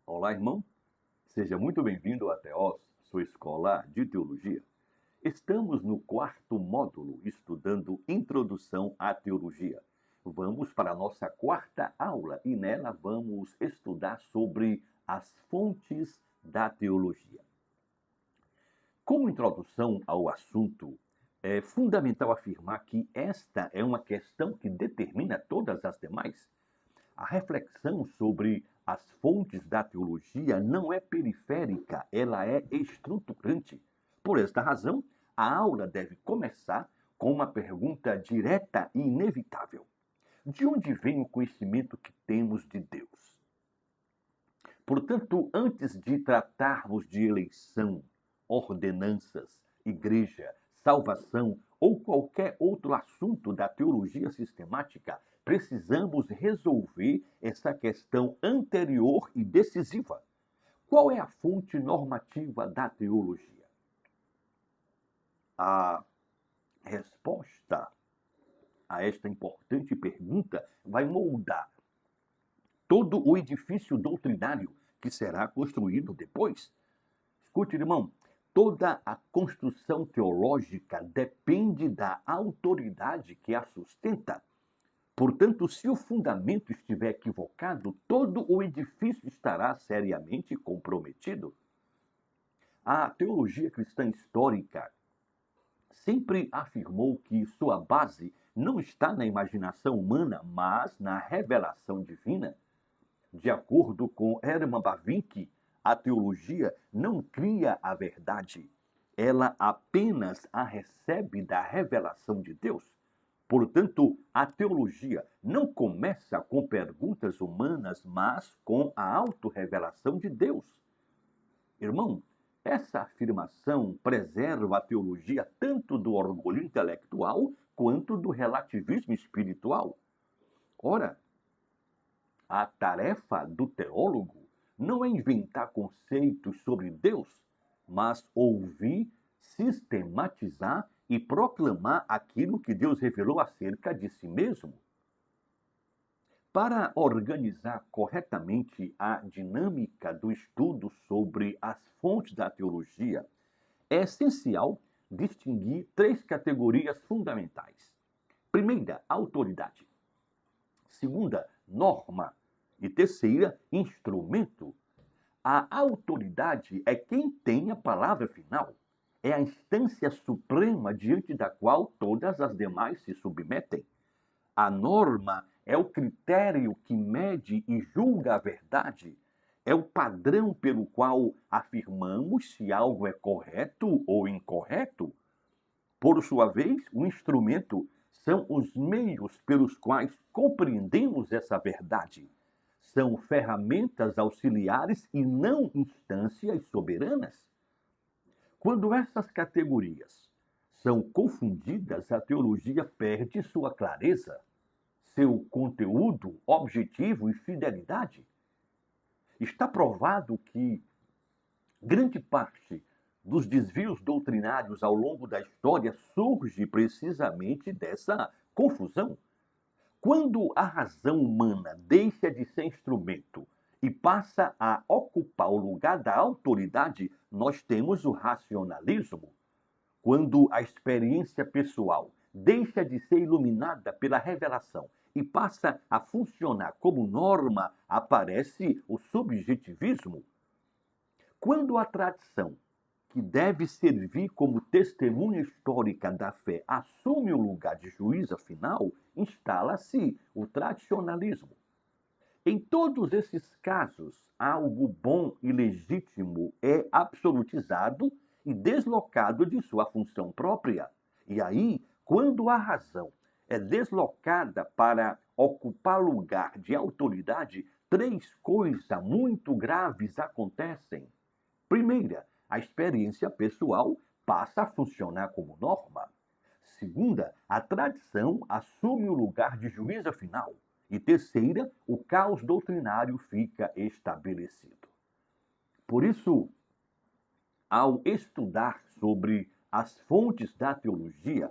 Olá, irmão. Seja muito bem-vindo a Teós, sua escola de teologia. Estamos no quarto módulo, estudando Introdução à Teologia. Vamos para a nossa quarta aula e nela vamos estudar sobre as fontes da teologia. Como introdução ao assunto, é fundamental afirmar que esta é uma questão que determina todas as demais. A reflexão sobre as fontes da teologia não é periférica, ela é estruturante. Por esta razão, a aula deve começar com uma pergunta direta e inevitável: de onde vem o conhecimento que temos de Deus? Portanto, antes de tratarmos de eleição, ordenanças, igreja, salvação ou qualquer outro assunto da teologia sistemática, precisamos resolver essa questão anterior e decisiva. Qual é a fonte normativa da teologia? A resposta a esta importante pergunta vai moldar todo o edifício doutrinário que será construído depois. Escute, irmão, toda a construção teológica depende da autoridade que a sustenta. Portanto, se o fundamento estiver equivocado, todo o edifício estará seriamente comprometido. A teologia cristã histórica sempre afirmou que sua base não está na imaginação humana, mas na revelação divina. De acordo com Hermann Bavinck, a teologia não cria a verdade, ela apenas a recebe da revelação de Deus. Portanto, a teologia não começa com perguntas humanas, mas com a autorrevelação de Deus. Irmão, essa afirmação preserva a teologia tanto do orgulho intelectual quanto do relativismo espiritual. Ora, a tarefa do teólogo não é inventar conceitos sobre Deus, mas ouvir, sistematizar e proclamar aquilo que Deus revelou acerca de si mesmo. Para organizar corretamente a dinâmica do estudo sobre as fontes da teologia, é essencial distinguir três categorias fundamentais. Primeira, autoridade. Segunda, norma. E terceira, instrumento. A autoridade é quem tem a palavra final. É a instância suprema diante da qual todas as demais se submetem. A norma é o critério que mede e julga a verdade. É o padrão pelo qual afirmamos se algo é correto ou incorreto. Por sua vez, o instrumento são os meios pelos quais compreendemos essa verdade. São ferramentas auxiliares e não instâncias soberanas. Quando essas categorias são confundidas, a teologia perde sua clareza, seu conteúdo, objetivo e fidelidade. Está provado que grande parte dos desvios doutrinários ao longo da história surge precisamente dessa confusão. Quando a razão humana deixa de ser instrumento e passa a ocupar o lugar da autoridade, nós temos o racionalismo. Quando a experiência pessoal deixa de ser iluminada pela revelação e passa a funcionar como norma, aparece o subjetivismo. Quando a tradição, que deve servir como testemunha histórica da fé, assume o lugar de juíza final, instala-se o tradicionalismo. Em todos esses casos, algo bom e legítimo é absolutizado e deslocado de sua função própria. E aí, quando a razão é deslocada para ocupar lugar de autoridade, três coisas muito graves acontecem. Primeira, a experiência pessoal passa a funcionar como norma. Segunda, a tradição assume o lugar de juíza final. E terceira, o caos doutrinário fica estabelecido. Por isso, ao estudar sobre as fontes da teologia,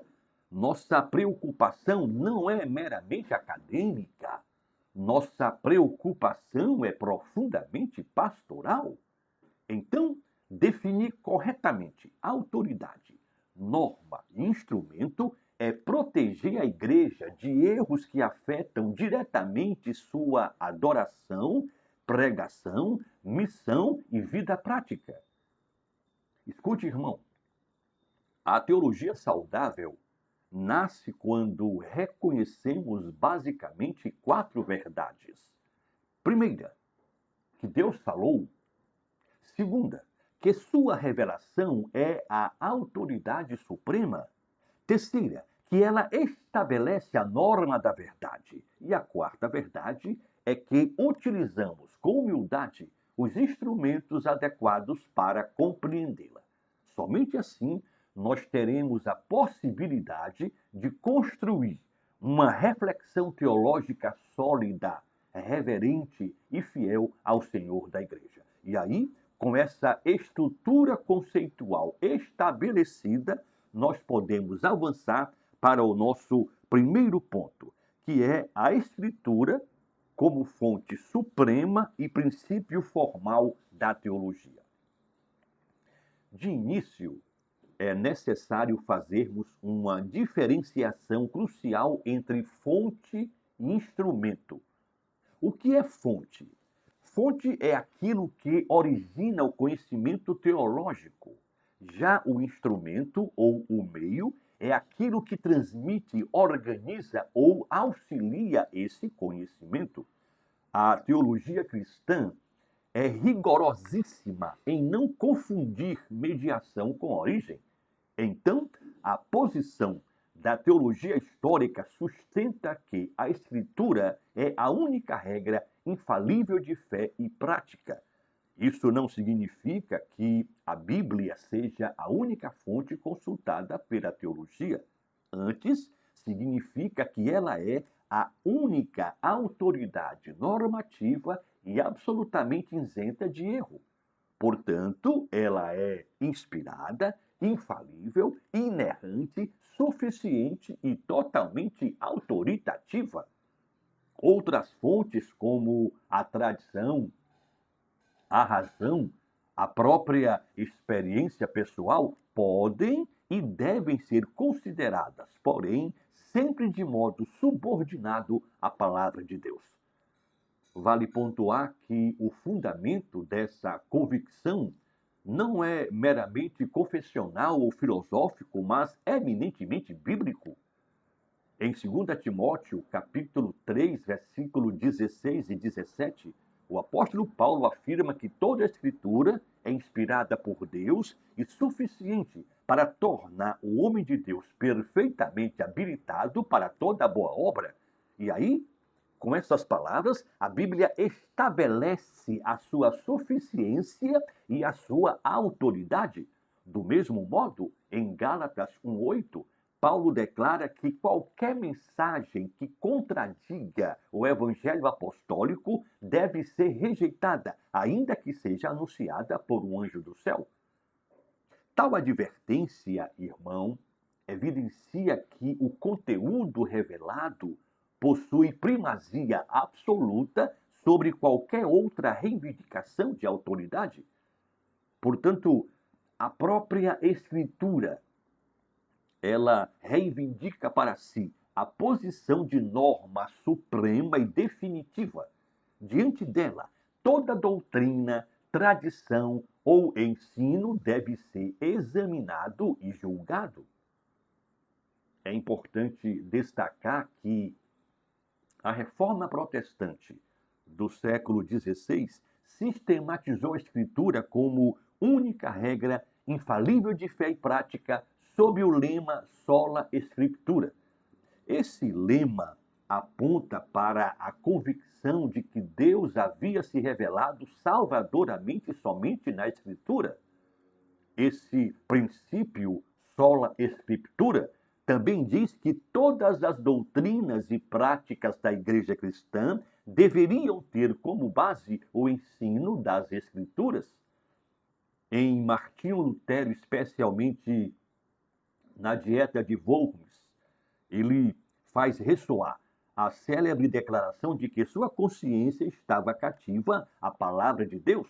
nossa preocupação não é meramente acadêmica, Nossa preocupação é profundamente pastoral. Então, definir corretamente autoridade, norma e instrumento é proteger a igreja de erros que afetam diretamente sua adoração, pregação, missão e vida prática. Escute, irmão, a teologia saudável nasce quando reconhecemos basicamente 4 verdades. Primeira, que Deus falou. Segunda, que sua revelação é a autoridade suprema. Terceira, que ela estabelece a norma da verdade. E a quarta verdade é que utilizamos com humildade os instrumentos adequados para compreendê-la. Somente assim nós teremos a possibilidade de construir uma reflexão teológica sólida, reverente e fiel ao Senhor da Igreja. E aí, com essa estrutura conceitual estabelecida, nós podemos avançar para o nosso primeiro ponto, que é a Escritura como fonte suprema e princípio formal da teologia. De início, é necessário fazermos uma diferenciação crucial entre fonte e instrumento. O que é fonte? Fonte é aquilo que origina o conhecimento teológico. Já o instrumento ou o meio é aquilo que transmite, organiza ou auxilia esse conhecimento. A teologia cristã é rigorosíssima em não confundir mediação com origem. Então, a posição da teologia histórica sustenta que a Escritura é a única regra infalível de fé e prática. Isso não significa que a Bíblia seja a única fonte consultada pela teologia. Antes, significa que ela é a única autoridade normativa e absolutamente isenta de erro. Portanto, ela é inspirada, infalível, inerrante, suficiente e totalmente autoritativa. Outras fontes, como a tradição, a razão, a própria experiência pessoal, podem e devem ser consideradas, porém, sempre de modo subordinado à palavra de Deus. Vale pontuar que o fundamento dessa convicção não é meramente confessional ou filosófico, mas eminentemente bíblico. Em 2 Timóteo, capítulo 3, versículo 16 e 17, o apóstolo Paulo afirma que toda a Escritura é inspirada por Deus e suficiente para tornar o homem de Deus perfeitamente habilitado para toda boa obra. E aí, com essas palavras, a Bíblia estabelece a sua suficiência e a sua autoridade. Do mesmo modo, em Gálatas 1:8, Paulo declara que qualquer mensagem que contradiga o evangelho apostólico deve ser rejeitada, ainda que seja anunciada por um anjo do céu. Tal advertência, irmão, evidencia que o conteúdo revelado possui primazia absoluta sobre qualquer outra reivindicação de autoridade. Portanto, a própria Escritura, ela reivindica para si a posição de norma suprema e definitiva. Diante dela, toda doutrina, tradição ou ensino deve ser examinado e julgado. É importante destacar que a Reforma Protestante do século XVI sistematizou a Escritura como única regra infalível de fé e prática sob o lema Sola Scriptura. Esse lema aponta para a convicção de que Deus havia se revelado salvadoramente somente na Escritura. Esse princípio Sola Scriptura também diz que todas as doutrinas e práticas da Igreja cristã deveriam ter como base o ensino das Escrituras. Em Martinho Lutero, especialmente na Dieta de Worms, ele faz ressoar a célebre declaração de que sua consciência estava cativa à palavra de Deus.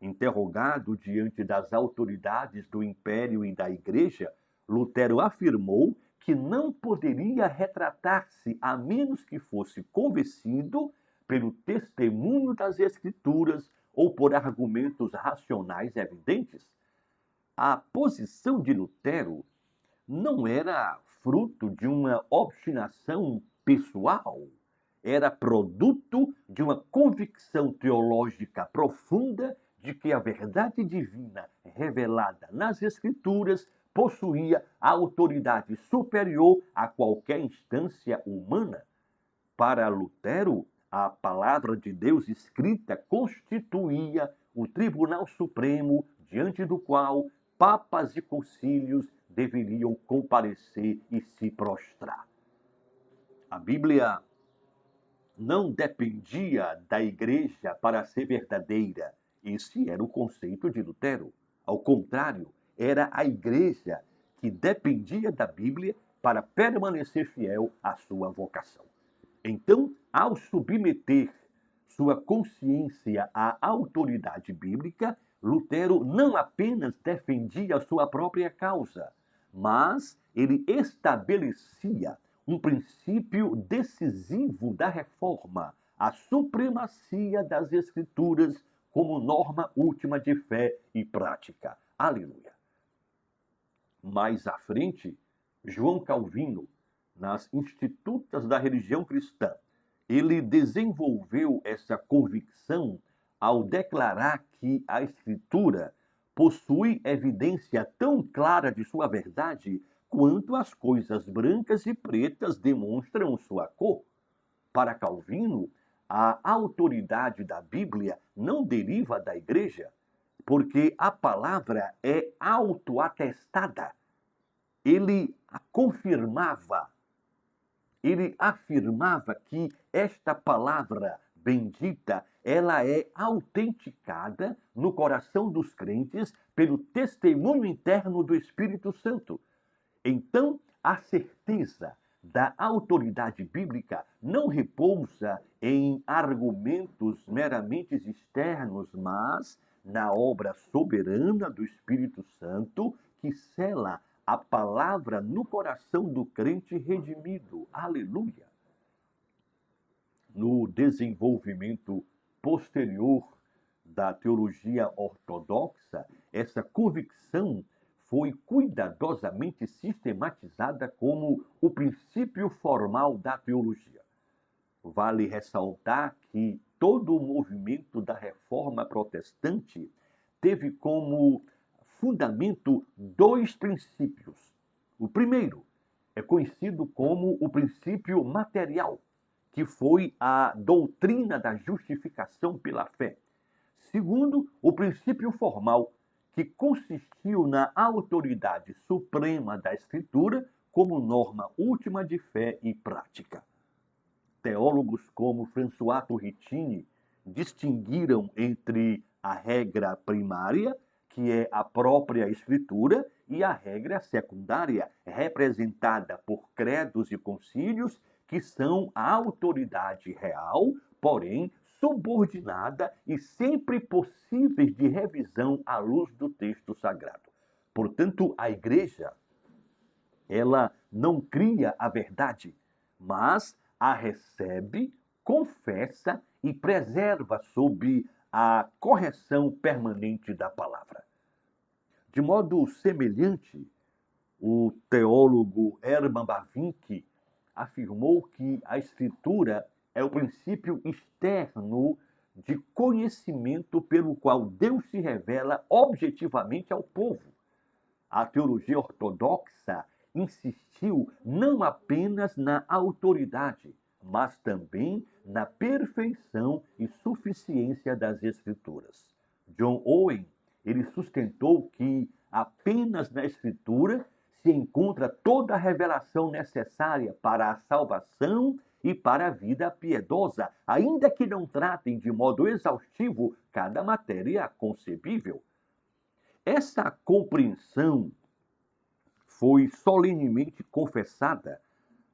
Interrogado diante das autoridades do império e da igreja, Lutero afirmou que não poderia retratar-se a menos que fosse convencido pelo testemunho das Escrituras ou por argumentos racionais evidentes. A posição de Lutero não era fruto de uma obstinação pessoal, era produto de uma convicção teológica profunda de que a verdade divina revelada nas Escrituras possuía autoridade superior a qualquer instância humana. Para Lutero, a palavra de Deus escrita constituía o Tribunal Supremo diante do qual papas e concílios deveriam comparecer e se prostrar. A Bíblia não dependia da igreja para ser verdadeira. Esse era o conceito de Lutero. Ao contrário, era a igreja que dependia da Bíblia para permanecer fiel à sua vocação. Então, ao submeter sua consciência à autoridade bíblica, Lutero não apenas defendia a sua própria causa, mas ele estabelecia um princípio decisivo da reforma, a supremacia das Escrituras como norma última de fé e prática. Aleluia! Mais à frente, João Calvino, nas Institutas da Religião Cristã, ele desenvolveu essa convicção ao declarar que a Escritura possui evidência tão clara de sua verdade quanto as coisas brancas e pretas demonstram sua cor. Para Calvino, a autoridade da Bíblia não deriva da igreja, porque a palavra é autoatestada. Ele a confirmava. Ele afirmava que esta palavra bendita, ela é autenticada no coração dos crentes pelo testemunho interno do Espírito Santo. Então, a certeza da autoridade bíblica não repousa em argumentos meramente externos, mas na obra soberana do Espírito Santo que sela a palavra no coração do crente redimido. Aleluia! No desenvolvimento posterior da teologia ortodoxa, essa convicção foi cuidadosamente sistematizada como o princípio formal da teologia. Vale ressaltar que todo o movimento da Reforma Protestante teve como fundamento dois princípios. O primeiro é conhecido como o princípio material, que foi a doutrina da justificação pela fé. Segundo, o princípio formal, que consistiu na autoridade suprema da Escritura como norma última de fé e prática. Teólogos como François Turritini distinguiram entre a regra primária, que é a própria Escritura, e a regra secundária, representada por credos e concílios, que são a autoridade real, porém subordinada e sempre possíveis de revisão à luz do texto sagrado. Portanto, a igreja, ela não cria a verdade, mas a recebe, confessa e preserva sob a correção permanente da palavra. De modo semelhante, o teólogo Hermann Bavinck afirmou que a Escritura é o princípio externo de conhecimento pelo qual Deus se revela objetivamente ao povo. A teologia ortodoxa insistiu não apenas na autoridade, mas também na perfeição e suficiência das Escrituras. John Owen, ele sustentou que apenas na Escritura se encontra toda a revelação necessária para a salvação e para a vida piedosa, ainda que não tratem de modo exaustivo cada matéria concebível. Essa compreensão foi solenemente confessada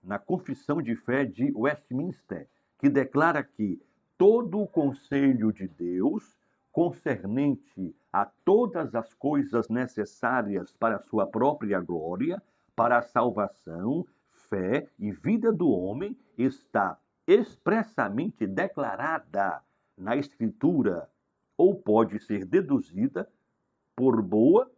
na Confissão de Fé de Westminster, que declara que todo o conselho de Deus concernente a todas as coisas necessárias para a sua própria glória, para a salvação, fé e vida do homem, está expressamente declarada na Escritura, ou pode ser deduzida por boa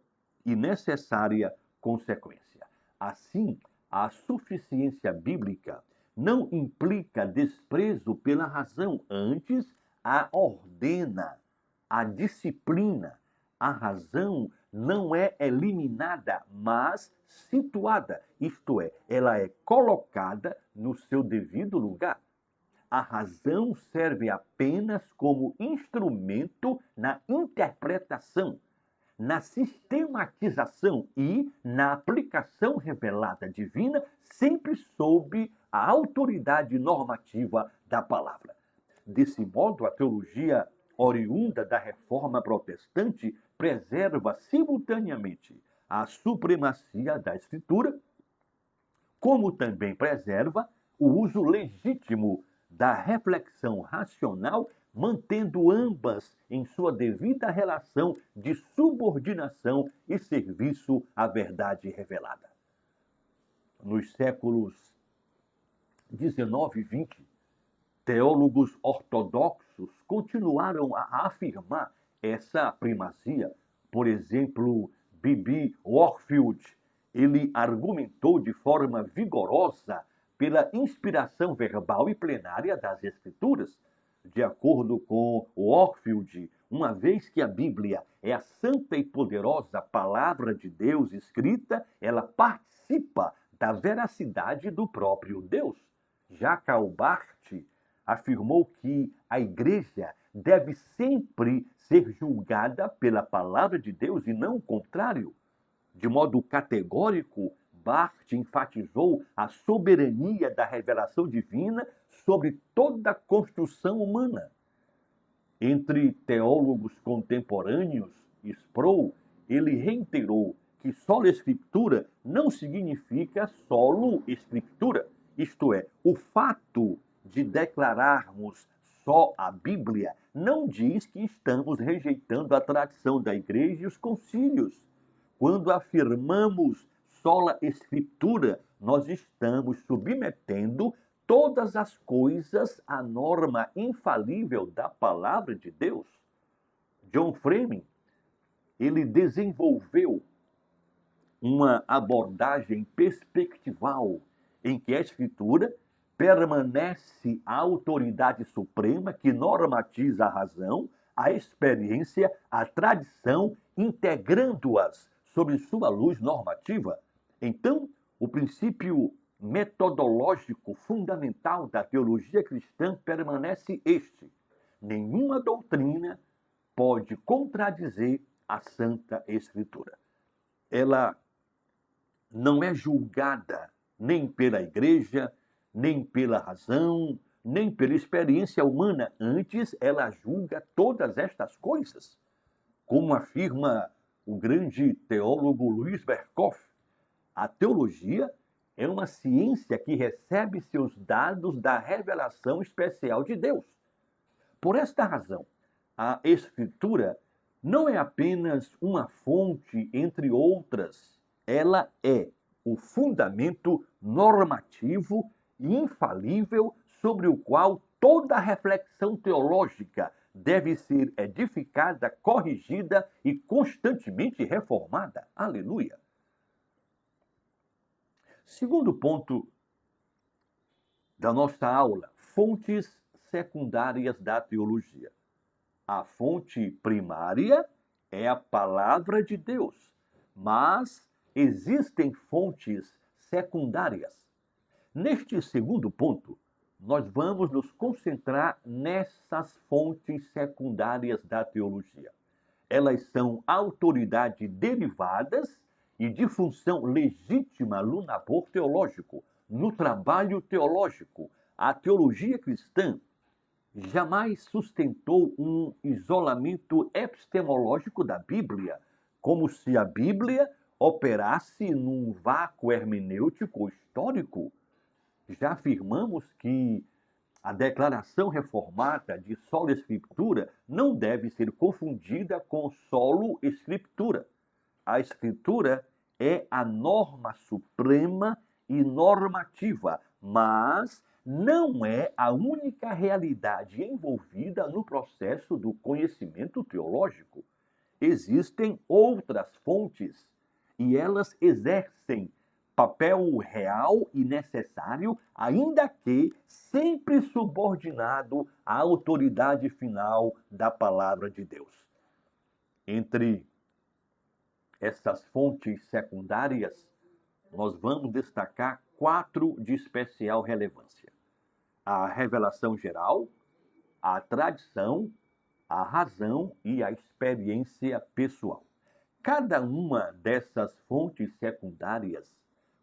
e necessária consequência. Assim, a suficiência bíblica não implica desprezo pela razão, antes a ordena, a disciplina. A razão não é eliminada, mas situada, isto é, ela é colocada no seu devido lugar. A razão serve apenas como instrumento na interpretação, na sistematização e na aplicação revelada divina, sempre sob a autoridade normativa da palavra. Desse modo, a teologia oriunda da reforma protestante preserva simultaneamente a supremacia da Escritura, como também preserva o uso legítimo da reflexão racional, mantendo ambas em sua devida relação de subordinação e serviço à verdade revelada. Nos séculos 19 e 20, teólogos ortodoxos continuaram a afirmar essa primazia. Por exemplo, B.B. Warfield, ele argumentou de forma vigorosa pela inspiração verbal e plenária das Escrituras. De acordo com Warfield, uma vez que a Bíblia é a santa e poderosa palavra de Deus escrita, ela participa da veracidade do próprio Deus. Já Karl Barth afirmou que a igreja deve sempre ser julgada pela palavra de Deus e não o contrário. De modo categórico, Barth enfatizou a soberania da revelação divina sobre toda a construção humana. Entre teólogos contemporâneos, Sproul, ele reiterou que sola escritura não significa solo escritura, isto é, o fato de declararmos só a Bíblia não diz que estamos rejeitando a tradição da igreja e os concílios. Quando afirmamos sola escritura, nós estamos submetendo todas as coisas à norma infalível da palavra de Deus. John Fleming, ele desenvolveu uma abordagem perspectival em que a Escritura permanece a autoridade suprema que normatiza a razão, a experiência, a tradição, integrando-as sob sua luz normativa. Então, o princípio metodológico fundamental da teologia cristã permanece este: nenhuma doutrina pode contradizer a Santa Escritura. Ela não é julgada nem pela igreja, nem pela razão, nem pela experiência humana. Antes, ela julga todas estas coisas. Como afirma o grande teólogo Louis Berkhof, a teologia é uma ciência que recebe seus dados da revelação especial de Deus. Por esta razão, a Escritura não é apenas uma fonte entre outras, ela é o fundamento normativo e infalível sobre o qual toda reflexão teológica deve ser edificada, corrigida e constantemente reformada. Aleluia! Segundo ponto da nossa aula, fontes secundárias da teologia. A fonte primária é a palavra de Deus, mas existem fontes secundárias. Neste segundo ponto, nós vamos nos concentrar nessas fontes secundárias da teologia. Elas são autoridades derivadas e de função legítima no labor teológico, no trabalho teológico. A teologia cristã jamais sustentou um isolamento epistemológico da Bíblia, como se a Bíblia operasse num vácuo hermenêutico histórico. Já afirmamos que a declaração reformada de sola escritura não deve ser confundida com solo escritura. A escritura é a norma suprema e normativa, mas não é a única realidade envolvida no processo do conhecimento teológico. Existem outras fontes e elas exercem papel real e necessário, ainda que sempre subordinado à autoridade final da palavra de Deus. Entre essas fontes secundárias, nós vamos destacar 4 de especial relevância: a revelação geral, a tradição, a razão e a experiência pessoal. Cada uma dessas fontes secundárias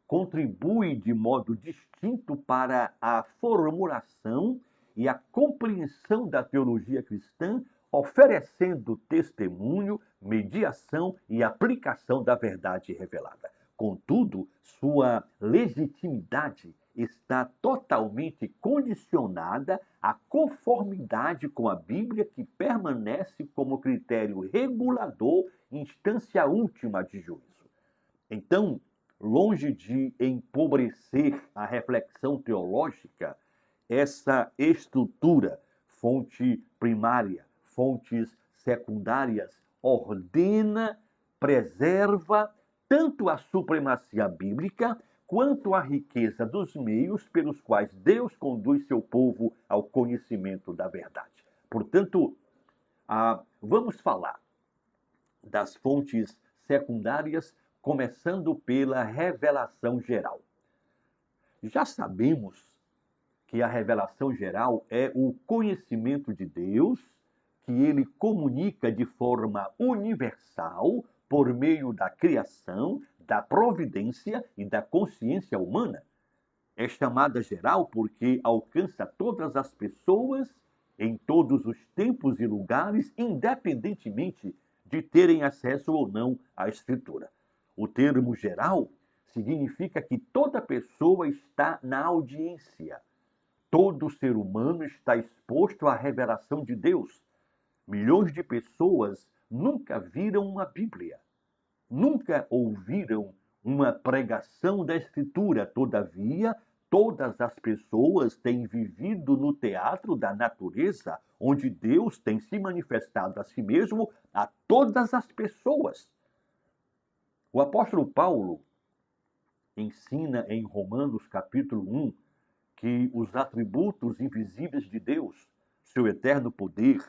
contribui de modo distinto para a formulação e a compreensão da teologia cristã, oferecendo testemunho, mediação e aplicação da verdade revelada. Contudo, sua legitimidade está totalmente condicionada à conformidade com a Bíblia, que permanece como critério regulador, instância última de juízo. Então, longe de empobrecer a reflexão teológica, essa estrutura, fonte primária, fontes secundárias, ordena, preserva tanto a supremacia bíblica quanto a riqueza dos meios pelos quais Deus conduz seu povo ao conhecimento da verdade. Portanto, vamos falar das fontes secundárias, começando pela revelação geral. Já sabemos que a revelação geral é o conhecimento de Deus, que ele comunica de forma universal por meio da criação, da providência e da consciência humana. É chamada geral porque alcança todas as pessoas em todos os tempos e lugares, independentemente de terem acesso ou não à Escritura. O termo geral significa que toda pessoa está na audiência. Todo ser humano está exposto à revelação de Deus. Milhões de pessoas nunca viram uma Bíblia, nunca ouviram uma pregação da Escritura. Todavia, todas as pessoas têm vivido no teatro da natureza, onde Deus tem se manifestado a si mesmo a todas as pessoas. O apóstolo Paulo ensina em Romanos capítulo 1 que os atributos invisíveis de Deus, seu eterno poder,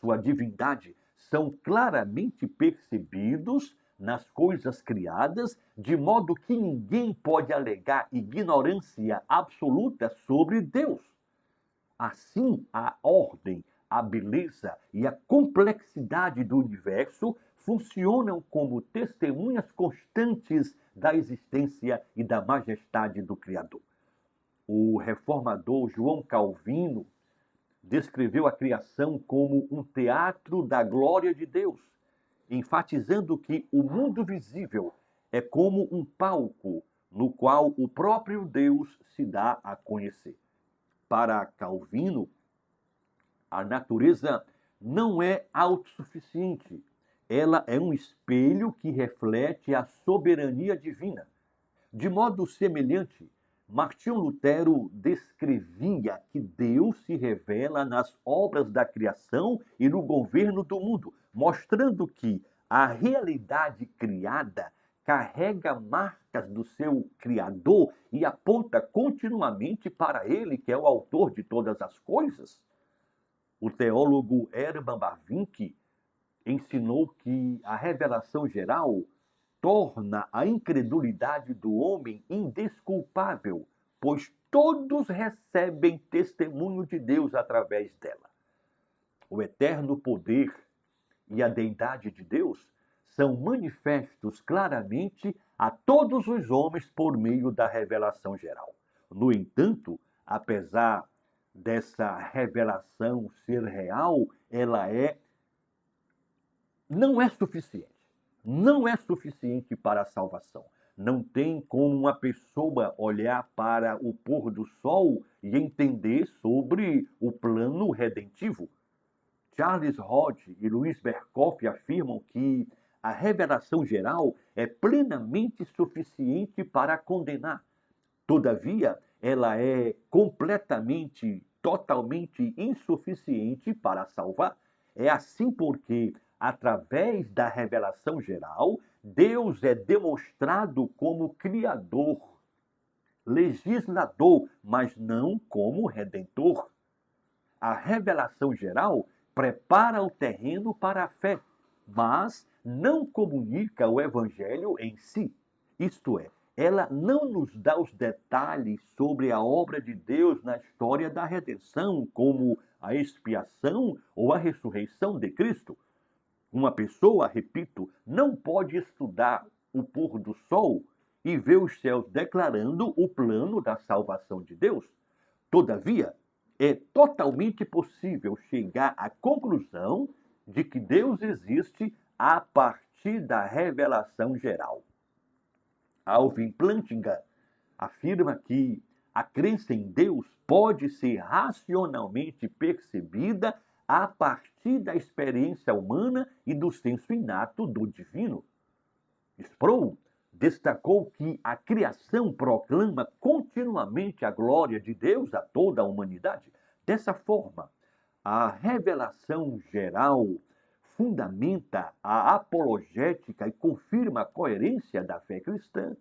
sua divindade, são claramente percebidos nas coisas criadas, de modo que ninguém pode alegar ignorância absoluta sobre Deus. Assim, a ordem, a beleza e a complexidade do universo funcionam como testemunhas constantes da existência e da majestade do Criador. O reformador João Calvino descreveu a criação como um teatro da glória de Deus, enfatizando que o mundo visível é como um palco no qual o próprio Deus se dá a conhecer. Para Calvino, a natureza não é autossuficiente. Ela é um espelho que reflete a soberania divina. De modo semelhante, Martinho Lutero descrevia que Deus se revela nas obras da criação e no governo do mundo, mostrando que a realidade criada carrega marcas do seu Criador e aponta continuamente para ele, que é o autor de todas as coisas. O teólogo Herman Bavinck ensinou que a revelação geral torna a incredulidade do homem indesculpável, pois todos recebem testemunho de Deus através dela. O eterno poder e a deidade de Deus são manifestos claramente a todos os homens por meio da revelação geral. No entanto, apesar dessa revelação ser real, ela não é suficiente. Não é suficiente para a salvação. Não tem como uma pessoa olhar para o pôr do sol e entender sobre o plano redentivo. Charles Hodge e Louis Berkhoff afirmam que a revelação geral é plenamente suficiente para condenar. Todavia, ela é completamente, totalmente insuficiente para salvar. É assim porque, através da revelação geral, Deus é demonstrado como Criador, legislador, mas não como Redentor. A revelação geral prepara o terreno para a fé, mas não comunica o evangelho em si. Isto é, ela não nos dá os detalhes sobre a obra de Deus na história da redenção, como a expiação ou a ressurreição de Cristo. Uma pessoa, repito, não pode estudar o pôr do sol e ver os céus declarando o plano da salvação de Deus. Todavia, é totalmente possível chegar à conclusão de que Deus existe a partir da revelação geral. Alvin Plantinga afirma que a crença em Deus pode ser racionalmente percebida a partir da experiência humana e do senso inato do divino. Sproul destacou que a criação proclama continuamente a glória de Deus a toda a humanidade. Dessa forma, a revelação geral fundamenta a apologética e confirma a coerência da fé cristã.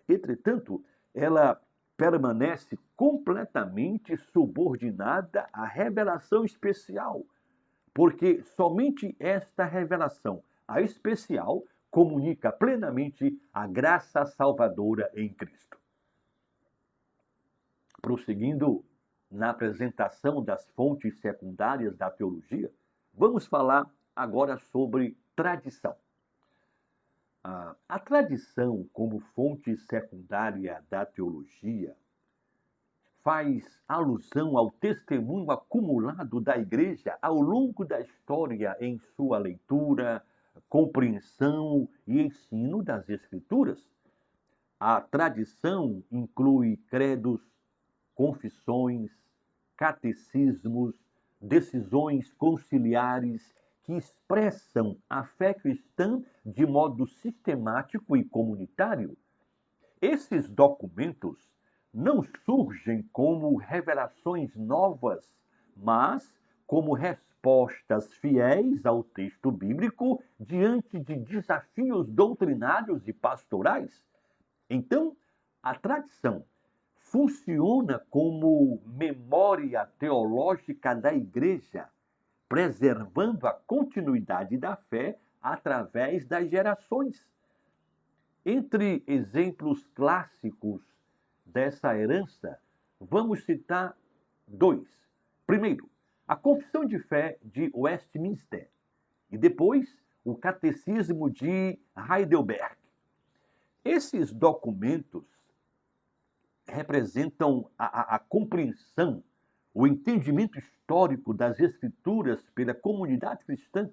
Entretanto, ela permanece completamente subordinada à revelação especial, porque somente esta revelação, a especial, comunica plenamente a graça salvadora em Cristo. Prosseguindo na apresentação das fontes secundárias da teologia, vamos falar agora sobre tradição. A tradição, como fonte secundária da teologia, faz alusão ao testemunho acumulado da Igreja ao longo da história em sua leitura, compreensão e ensino das Escrituras. A tradição inclui credos, confissões, catecismos, decisões conciliares que expressam a fé cristã de modo sistemático e comunitário. Esses documentos não surgem como revelações novas, mas como respostas fiéis ao texto bíblico diante de desafios doutrinários e pastorais. Então, a tradição funciona como memória teológica da Igreja, preservando a continuidade da fé através das gerações. Entre exemplos clássicos dessa herança, vamos citar dois. Primeiro, a Confissão de Fé de Westminster e depois o Catecismo de Heidelberg. Esses documentos representam a compreensão, o entendimento histórico das Escrituras pela comunidade cristã.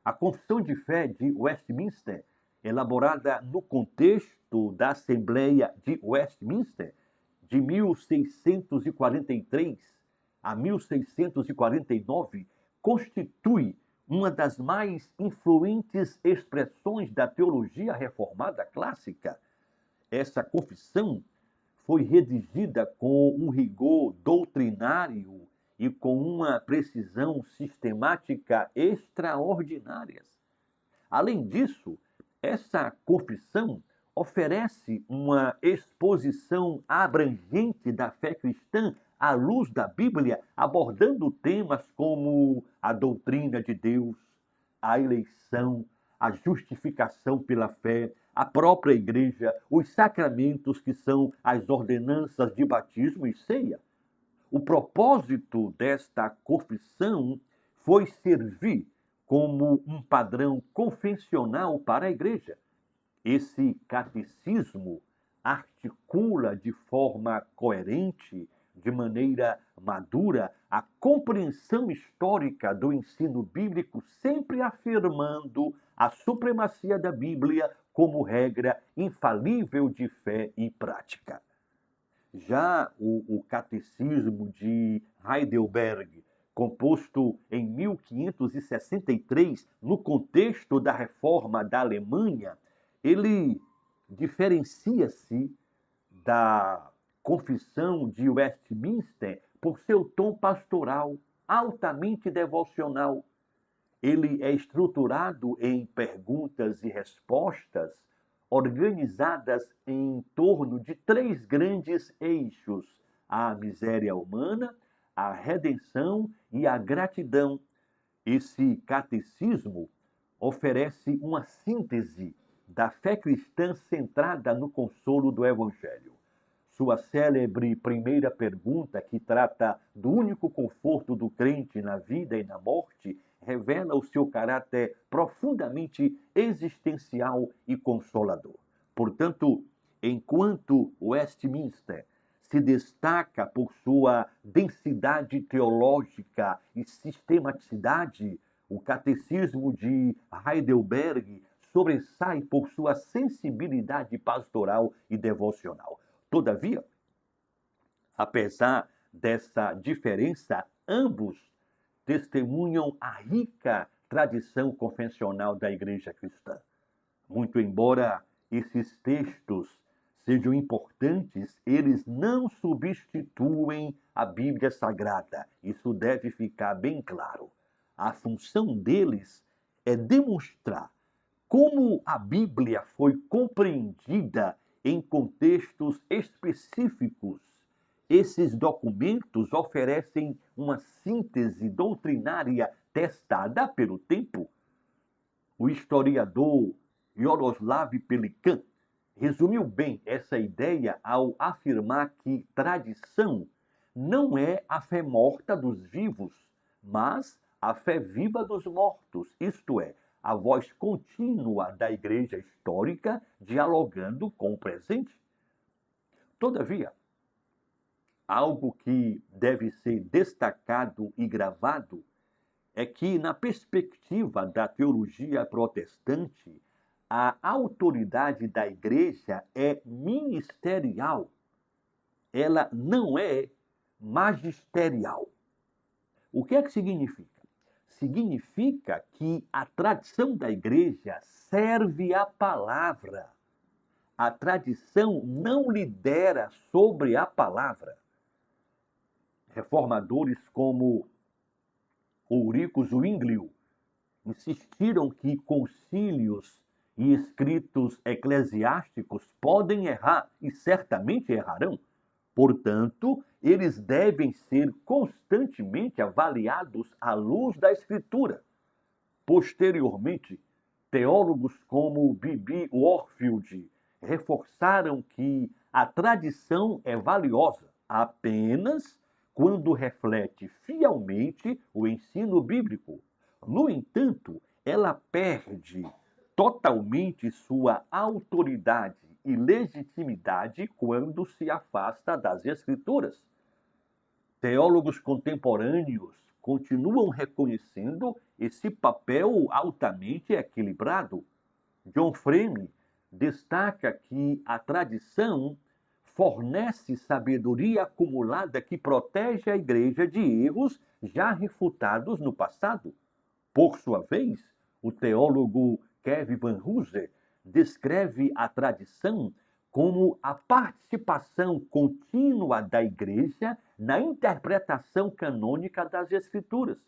A Confissão de Fé de Westminster, elaborada no contexto da Assembleia de Westminster, de 1643 a 1649, constitui uma das mais influentes expressões da teologia reformada clássica. Essa confissão foi redigida com um rigor doutrinário e com uma precisão sistemática extraordinárias. Além disso, essa confissão oferece uma exposição abrangente da fé cristã à luz da Bíblia, abordando temas como a doutrina de Deus, a eleição, a justificação pela fé, a própria igreja, os sacramentos que são as ordenanças de batismo e ceia. O propósito desta confissão foi servir como um padrão confessional para a igreja. Esse catecismo articula de forma coerente, de maneira madura, a compreensão histórica do ensino bíblico, sempre afirmando a supremacia da Bíblia como regra infalível de fé e prática. Já o Catecismo de Heidelberg, composto em 1563, no contexto da Reforma da Alemanha, ele diferencia-se da Confissão de Westminster por seu tom pastoral, altamente devocional. Ele é estruturado em perguntas e respostas organizadas em torno de três grandes eixos: a miséria humana, a redenção e a gratidão. Esse catecismo oferece uma síntese da fé cristã centrada no consolo do Evangelho. Sua célebre primeira pergunta, que trata do único conforto do crente na vida e na morte, revela o seu caráter profundamente existencial e consolador. Portanto, enquanto Westminster se destaca por sua densidade teológica e sistematicidade, o Catecismo de Heidelberg sobressai por sua sensibilidade pastoral e devocional. Todavia, apesar dessa diferença, ambos testemunham a rica tradição confessional da Igreja cristã. Muito embora esses textos sejam importantes, eles não substituem a Bíblia Sagrada. Isso deve ficar bem claro. A função deles é demonstrar como a Bíblia foi compreendida em contextos específicos. Esses documentos oferecem uma síntese doutrinária testada pelo tempo. O historiador Yaroslav Pelikan resumiu bem essa ideia ao afirmar que tradição não é a fé morta dos vivos, mas a fé viva dos mortos, isto é, a voz contínua da igreja histórica dialogando com o presente. Todavia, algo que deve ser destacado e gravado é que, na perspectiva da teologia protestante, a autoridade da igreja é ministerial. Ela não é magisterial. O que é que significa? Significa que a tradição da igreja serve à palavra. A tradição não lidera sobre a palavra. Reformadores como Ulrico Zwinglio insistiram que concílios e escritos eclesiásticos podem errar e certamente errarão. Portanto, eles devem ser constantemente avaliados à luz da Escritura. Posteriormente, teólogos como B.B. Warfield reforçaram que a tradição é valiosa apenas quando reflete fielmente o ensino bíblico. No entanto, ela perde totalmente sua autoridade e legitimidade quando se afasta das Escrituras. Teólogos contemporâneos continuam reconhecendo esse papel altamente equilibrado. John Frame destaca que a tradição fornece sabedoria acumulada que protege a igreja de erros já refutados no passado. Por sua vez, o teólogo Kevin Van Hooser descreve a tradição como a participação contínua da igreja na interpretação canônica das Escrituras.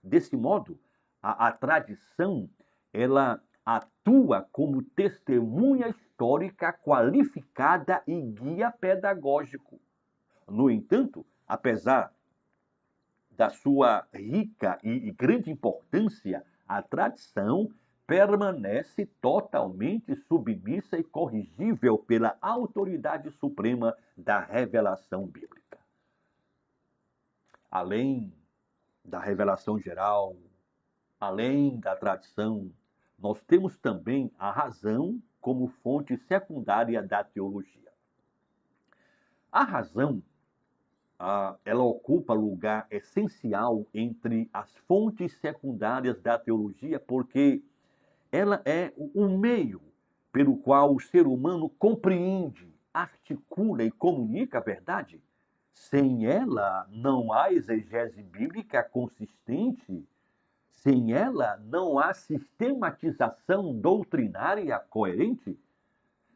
Desse modo, a tradição, ela atua como testemunha histórica qualificada e guia pedagógico. No entanto, apesar da sua rica e grande importância, a tradição permanece totalmente submissa e corrigível pela autoridade suprema da revelação bíblica. Além da revelação geral, além da tradição, nós temos também a razão como fonte secundária da teologia. A razão, ela ocupa lugar essencial entre as fontes secundárias da teologia, porque Ela é o meio pelo qual o ser humano compreende, articula e comunica a verdade. Sem ela, não há exegese bíblica consistente. Sem ela, não há sistematização doutrinária coerente.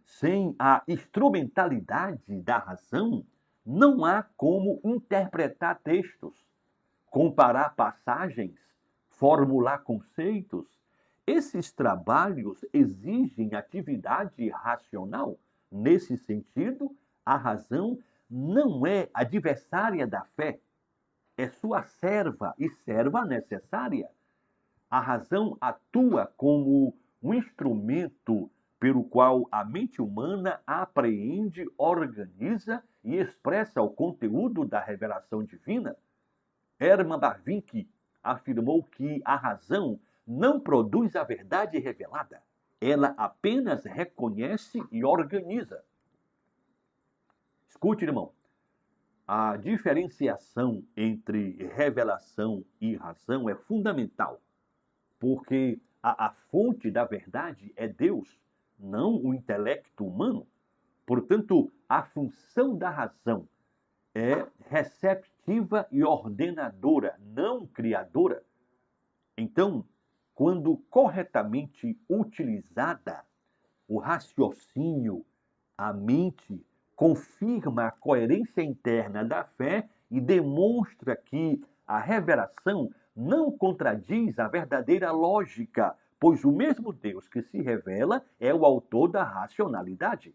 Sem a instrumentalidade da razão, não há como interpretar textos, comparar passagens, formular conceitos. Esses trabalhos exigem atividade racional. Nesse sentido, a razão não é adversária da fé, é sua serva e serva necessária. A razão atua como um instrumento pelo qual a mente humana apreende, organiza e expressa o conteúdo da revelação divina. Hermann Bavinck afirmou que a razão não produz a verdade revelada, ela apenas reconhece e organiza. Escute, irmão, a diferenciação entre revelação e razão é fundamental, porque a fonte da verdade é Deus, não o intelecto humano. Portanto, a função da razão é receptiva e ordenadora, não criadora. Então, quando corretamente utilizada, o raciocínio, a mente, confirma a coerência interna da fé e demonstra que a revelação não contradiz a verdadeira lógica, pois o mesmo Deus que se revela é o autor da racionalidade.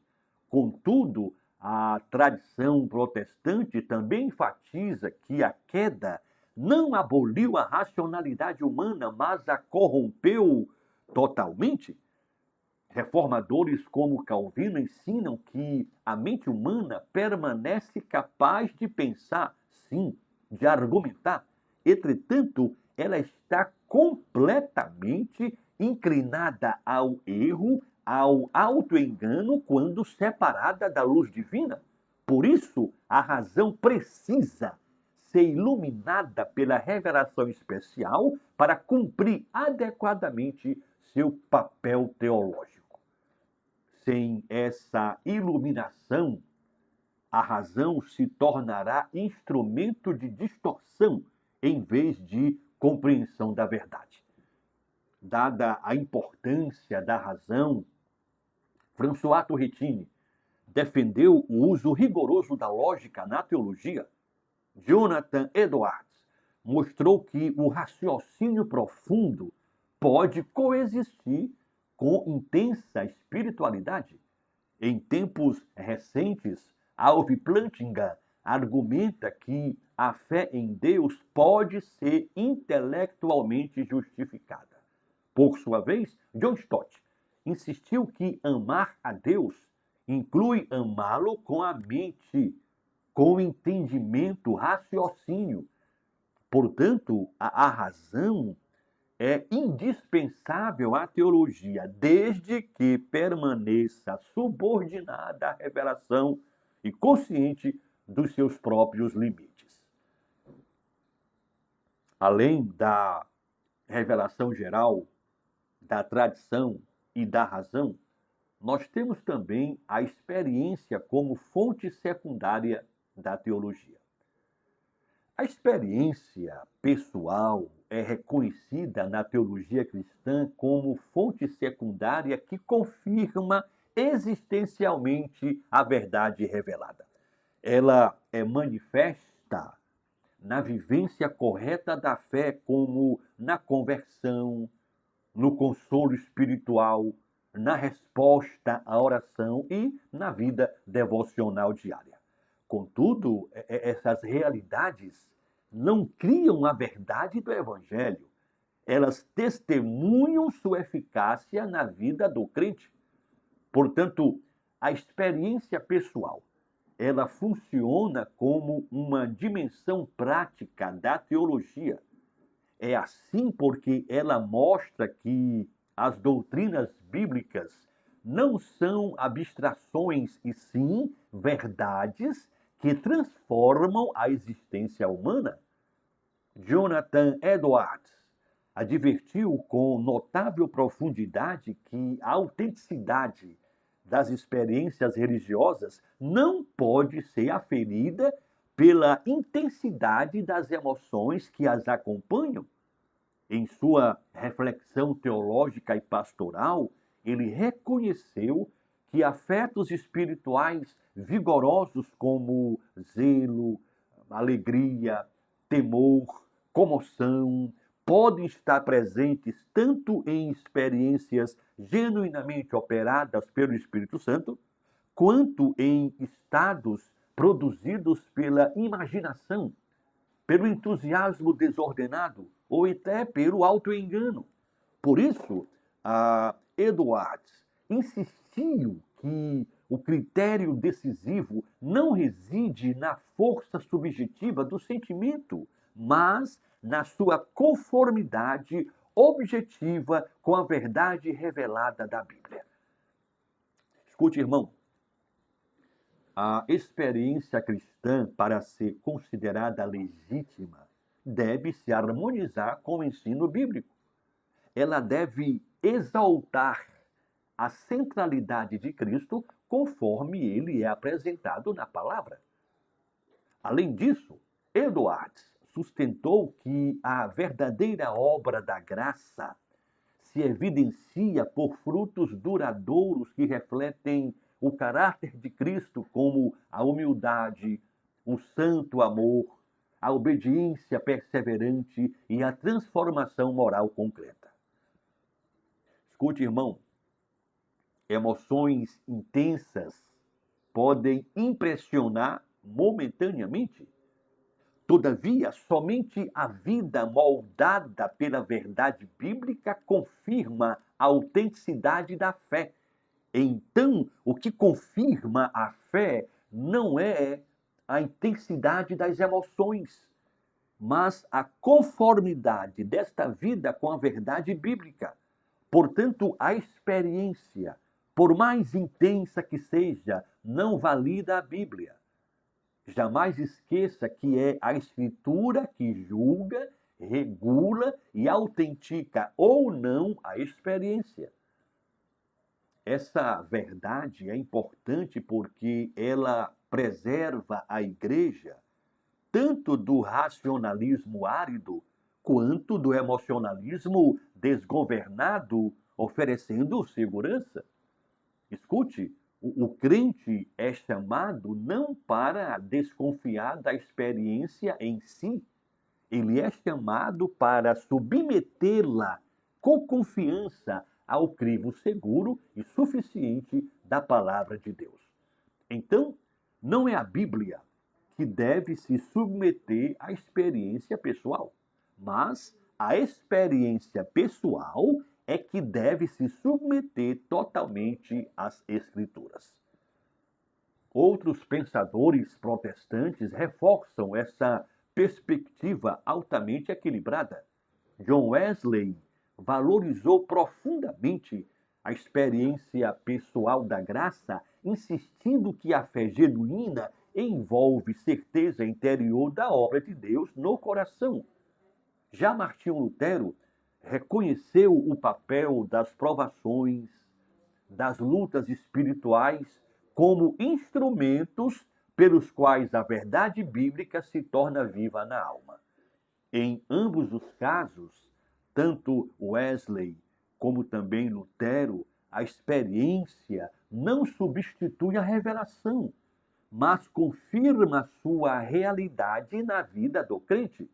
Contudo, a tradição protestante também enfatiza que a queda não aboliu a racionalidade humana, mas a corrompeu totalmente. Reformadores como Calvino ensinam que a mente humana permanece capaz de pensar, sim, de argumentar. Entretanto, ela está completamente inclinada ao erro, ao autoengano, quando separada da luz divina. Por isso, a razão precisa ser iluminada pela revelação especial para cumprir adequadamente seu papel teológico. Sem essa iluminação, a razão se tornará instrumento de distorção em vez de compreensão da verdade. Dada a importância da razão, François Turretini defendeu o uso rigoroso da lógica na teologia. Jonathan Edwards mostrou que o raciocínio profundo pode coexistir com intensa espiritualidade. Em tempos recentes, Alvin Plantinga argumenta que a fé em Deus pode ser intelectualmente justificada. Por sua vez, John Stott insistiu que amar a Deus inclui amá-lo com a mente, com entendimento, raciocínio. Portanto, a razão é indispensável à teologia, desde que permaneça subordinada à revelação e consciente dos seus próprios limites. Além da revelação geral, da tradição e da razão, nós temos também a experiência como fonte secundária da teologia. A experiência pessoal é reconhecida na teologia cristã como fonte secundária que confirma existencialmente a verdade revelada. Ela é manifesta na vivência correta da fé, como na conversão, no consolo espiritual, na resposta à oração e na vida devocional diária. Contudo, essas realidades não criam a verdade do Evangelho. Elas testemunham sua eficácia na vida do crente. Portanto, a experiência pessoal, ela funciona como uma dimensão prática da teologia. É assim porque ela mostra que as doutrinas bíblicas não são abstrações, e sim verdades que transformam a existência humana. Jonathan Edwards advertiu com notável profundidade que a autenticidade das experiências religiosas não pode ser aferida pela intensidade das emoções que as acompanham. Em sua reflexão teológica e pastoral, ele reconheceu que afetos espirituais vigorosos como zelo, alegria, temor, comoção, podem estar presentes tanto em experiências genuinamente operadas pelo Espírito Santo, quanto em estados produzidos pela imaginação, pelo entusiasmo desordenado ou até pelo autoengano. Por isso, Edwards insistiu que o critério decisivo não reside na força subjetiva do sentimento, mas na sua conformidade objetiva com a verdade revelada da Bíblia. Escute, irmão, a experiência cristã, para ser considerada legítima, deve se harmonizar com o ensino bíblico. Ela deve exaltar a centralidade de Cristo conforme ele é apresentado na palavra. Além disso, Edwards sustentou que a verdadeira obra da graça se evidencia por frutos duradouros que refletem o caráter de Cristo, como a humildade, o santo amor, a obediência perseverante e a transformação moral concreta. Escute, irmão, emoções intensas podem impressionar momentaneamente. Todavia, somente a vida moldada pela verdade bíblica confirma a autenticidade da fé. Então, o que confirma a fé não é a intensidade das emoções, mas a conformidade desta vida com a verdade bíblica. Portanto, a experiência, por mais intensa que seja, não valida a Bíblia. Jamais esqueça que é a Escritura que julga, regula e autentica ou não a experiência. Essa verdade é importante porque ela preserva a igreja tanto do racionalismo árido quanto do emocionalismo desgovernado, oferecendo segurança. Escute, o crente é chamado não para desconfiar da experiência em si, ele é chamado para submetê-la com confiança ao crivo seguro e suficiente da palavra de Deus. Então, não é a Bíblia que deve se submeter à experiência pessoal, mas a experiência pessoal é que deve se submeter totalmente às Escrituras. Outros pensadores protestantes reforçam essa perspectiva altamente equilibrada. John Wesley valorizou profundamente a experiência pessoal da graça, insistindo que a fé genuína envolve certeza interior da obra de Deus no coração. Já Martinho Lutero reconheceu o papel das provações, das lutas espirituais como instrumentos pelos quais a verdade bíblica se torna viva na alma. Em ambos os casos, tanto Wesley como também Lutero, a experiência não substitui a revelação, mas confirma sua realidade na vida do crente.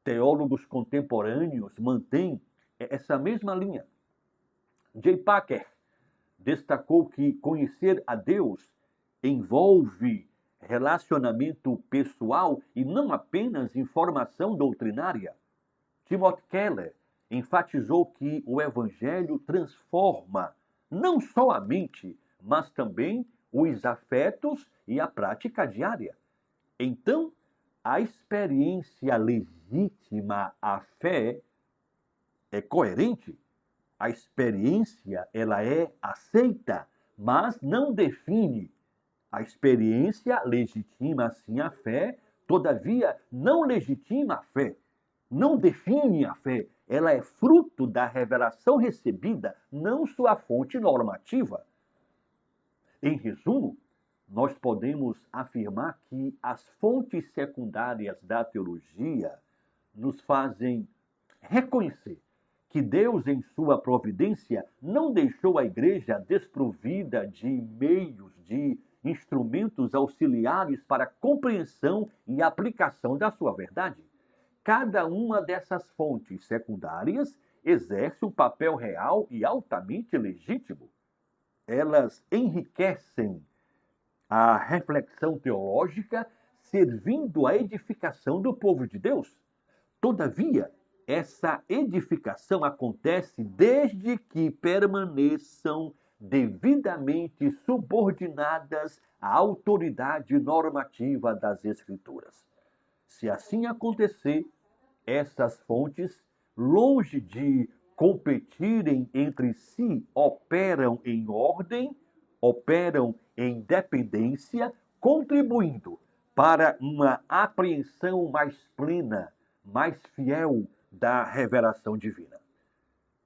Teólogos contemporâneos mantêm essa mesma linha. J. Packer destacou que conhecer a Deus envolve relacionamento pessoal e não apenas informação doutrinária. Timothy Keller enfatizou que o Evangelho transforma não só a mente, mas também os afetos e a prática diária. Então, a experiência legítima à fé é coerente. A experiência, ela é aceita, mas não define. A experiência legitima, sim, a fé, todavia, não legitima a fé, não define a fé. ela é fruto da revelação recebida, não sua fonte normativa. Em resumo, nós podemos afirmar que as fontes secundárias da teologia nos fazem reconhecer que Deus, em sua providência, não deixou a igreja desprovida de meios, de instrumentos auxiliares para a compreensão e aplicação da sua verdade. Cada uma dessas fontes secundárias exerce um papel real e altamente legítimo. Elas enriquecem a reflexão teológica, servindo à edificação do povo de Deus. Todavia, essa edificação acontece desde que permaneçam devidamente subordinadas à autoridade normativa das Escrituras. Se assim acontecer, essas fontes, longe de competirem entre si, operam em ordem, operam em dependência, contribuindo para uma apreensão mais plena, mais fiel da revelação divina.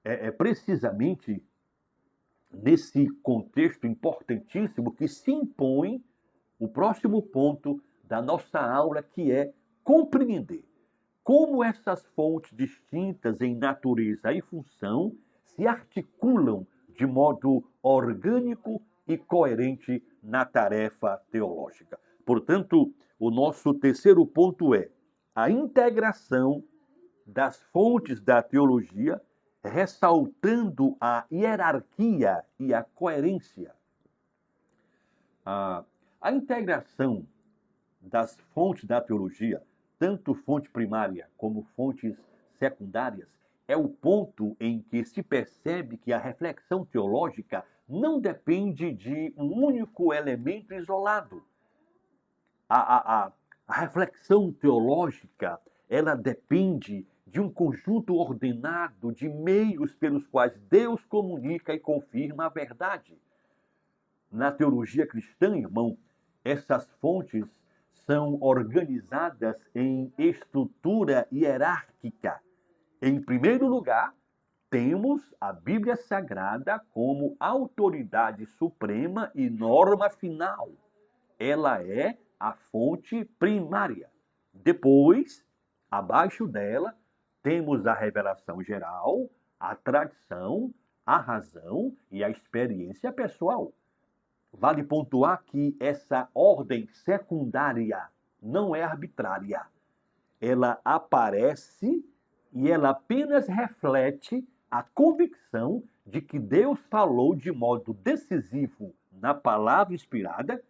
É precisamente nesse contexto importantíssimo que se impõe o próximo ponto da nossa aula, que é compreender como essas fontes distintas em natureza e função se articulam de modo orgânico e coerente na tarefa teológica. Portanto, o nosso terceiro ponto é a integração das fontes da teologia, ressaltando a hierarquia e a coerência. A integração das fontes da teologia, tanto fonte primária como fontes secundárias, é o ponto em que se percebe que a reflexão teológica não depende de um único elemento isolado. A reflexão teológica, ela depende de um conjunto ordenado de meios pelos quais Deus comunica e confirma a verdade. Na teologia cristã, irmão, essas fontes são organizadas em estrutura hierárquica. Em primeiro lugar, temos a Bíblia Sagrada como autoridade suprema e norma final. Ela é a fonte primária. Depois, abaixo dela, temos a revelação geral, a tradição, a razão e a experiência pessoal. Vale pontuar que essa ordem secundária não é arbitrária. Ela aparece e ela apenas reflete a convicção de que Deus falou de modo decisivo na palavra inspirada,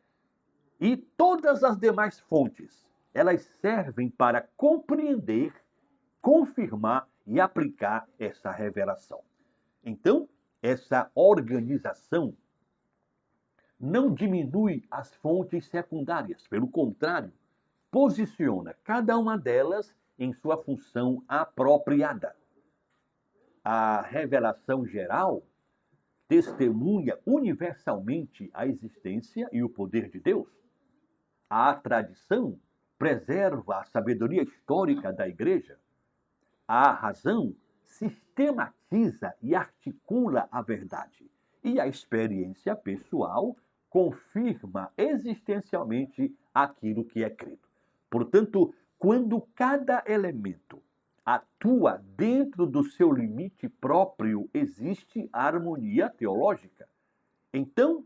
e todas as demais fontes, elas servem para compreender, confirmar e aplicar essa revelação. Então, essa organização não diminui as fontes secundárias, pelo contrário, posiciona cada uma delas em sua função apropriada. A revelação geral testemunha universalmente a existência e o poder de Deus. A tradição preserva a sabedoria histórica da igreja. A razão sistematiza e articula a verdade. E a experiência pessoal confirma existencialmente aquilo que é crido. Portanto, quando cada elemento atua dentro do seu limite próprio, existe harmonia teológica. Então,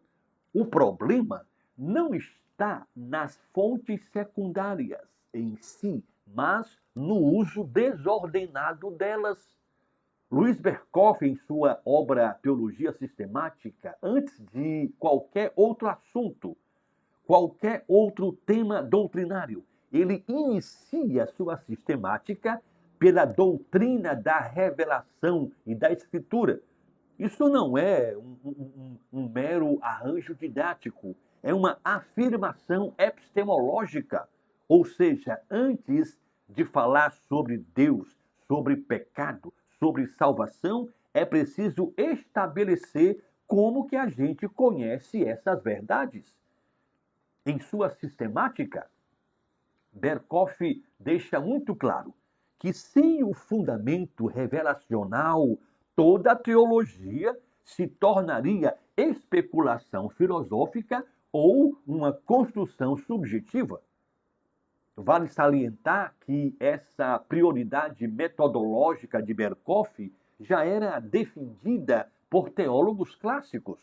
o problema não está nas fontes secundárias em si, mas no uso desordenado delas. Luiz Berkhoff, em sua obra Teologia Sistemática, antes de qualquer outro assunto, qualquer outro tema doutrinário, ele inicia sua sistemática pela doutrina da revelação e da Escritura. Isso não é um mero arranjo didático, é uma afirmação epistemológica. Ou seja, antes de falar sobre Deus, sobre pecado, sobre salvação, é preciso estabelecer como que a gente conhece essas verdades. Em sua sistemática, Berkhoff deixa muito claro que sem o fundamento revelacional, toda a teologia se tornaria especulação filosófica ou uma construção subjetiva. Vale salientar que essa prioridade metodológica de Berkoff já era defendida por teólogos clássicos.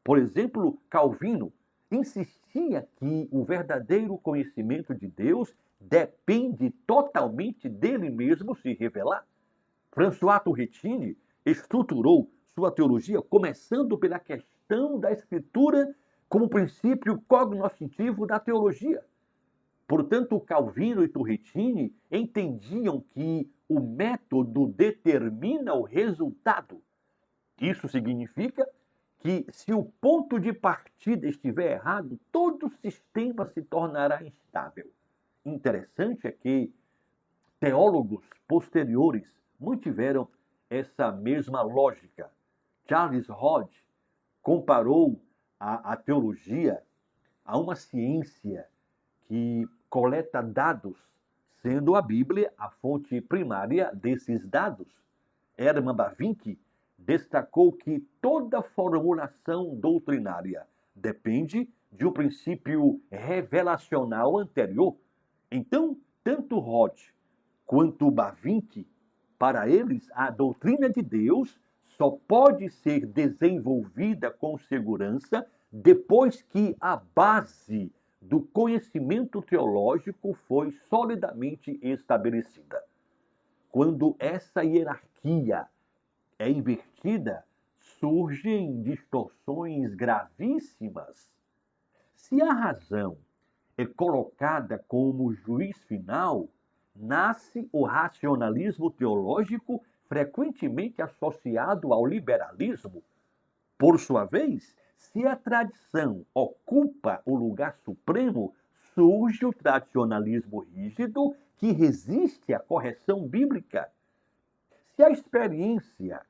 Por exemplo, Calvino insistia que o verdadeiro conhecimento de Deus depende totalmente dele mesmo se revelar. François Turretini estruturou sua teologia começando pela questão da Escritura como princípio cognoscitivo da teologia. Portanto, Calvino e Turretini entendiam que o método determina o resultado. Isso significa que, se o ponto de partida estiver errado, todo o sistema se tornará instável. Interessante é que teólogos posteriores mantiveram essa mesma lógica. Charles Hodge comparou a teologia a uma ciência que coleta dados, sendo a Bíblia a fonte primária desses dados. Hermann Bavinck destacou que toda formulação doutrinária depende de um princípio revelacional anterior. Então, tanto Hodge quanto Bavinck, para eles, a doutrina de Deus só pode ser desenvolvida com segurança depois que a base do conhecimento teológico foi solidamente estabelecida. Quando essa hierarquia é invertida, surgem distorções gravíssimas. Se a razão é colocada como juiz final, nasce o racionalismo teológico, frequentemente associado ao liberalismo. Por sua vez, se a tradição ocupa o lugar supremo, surge o tradicionalismo rígido que resiste à correção bíblica. Se a experiência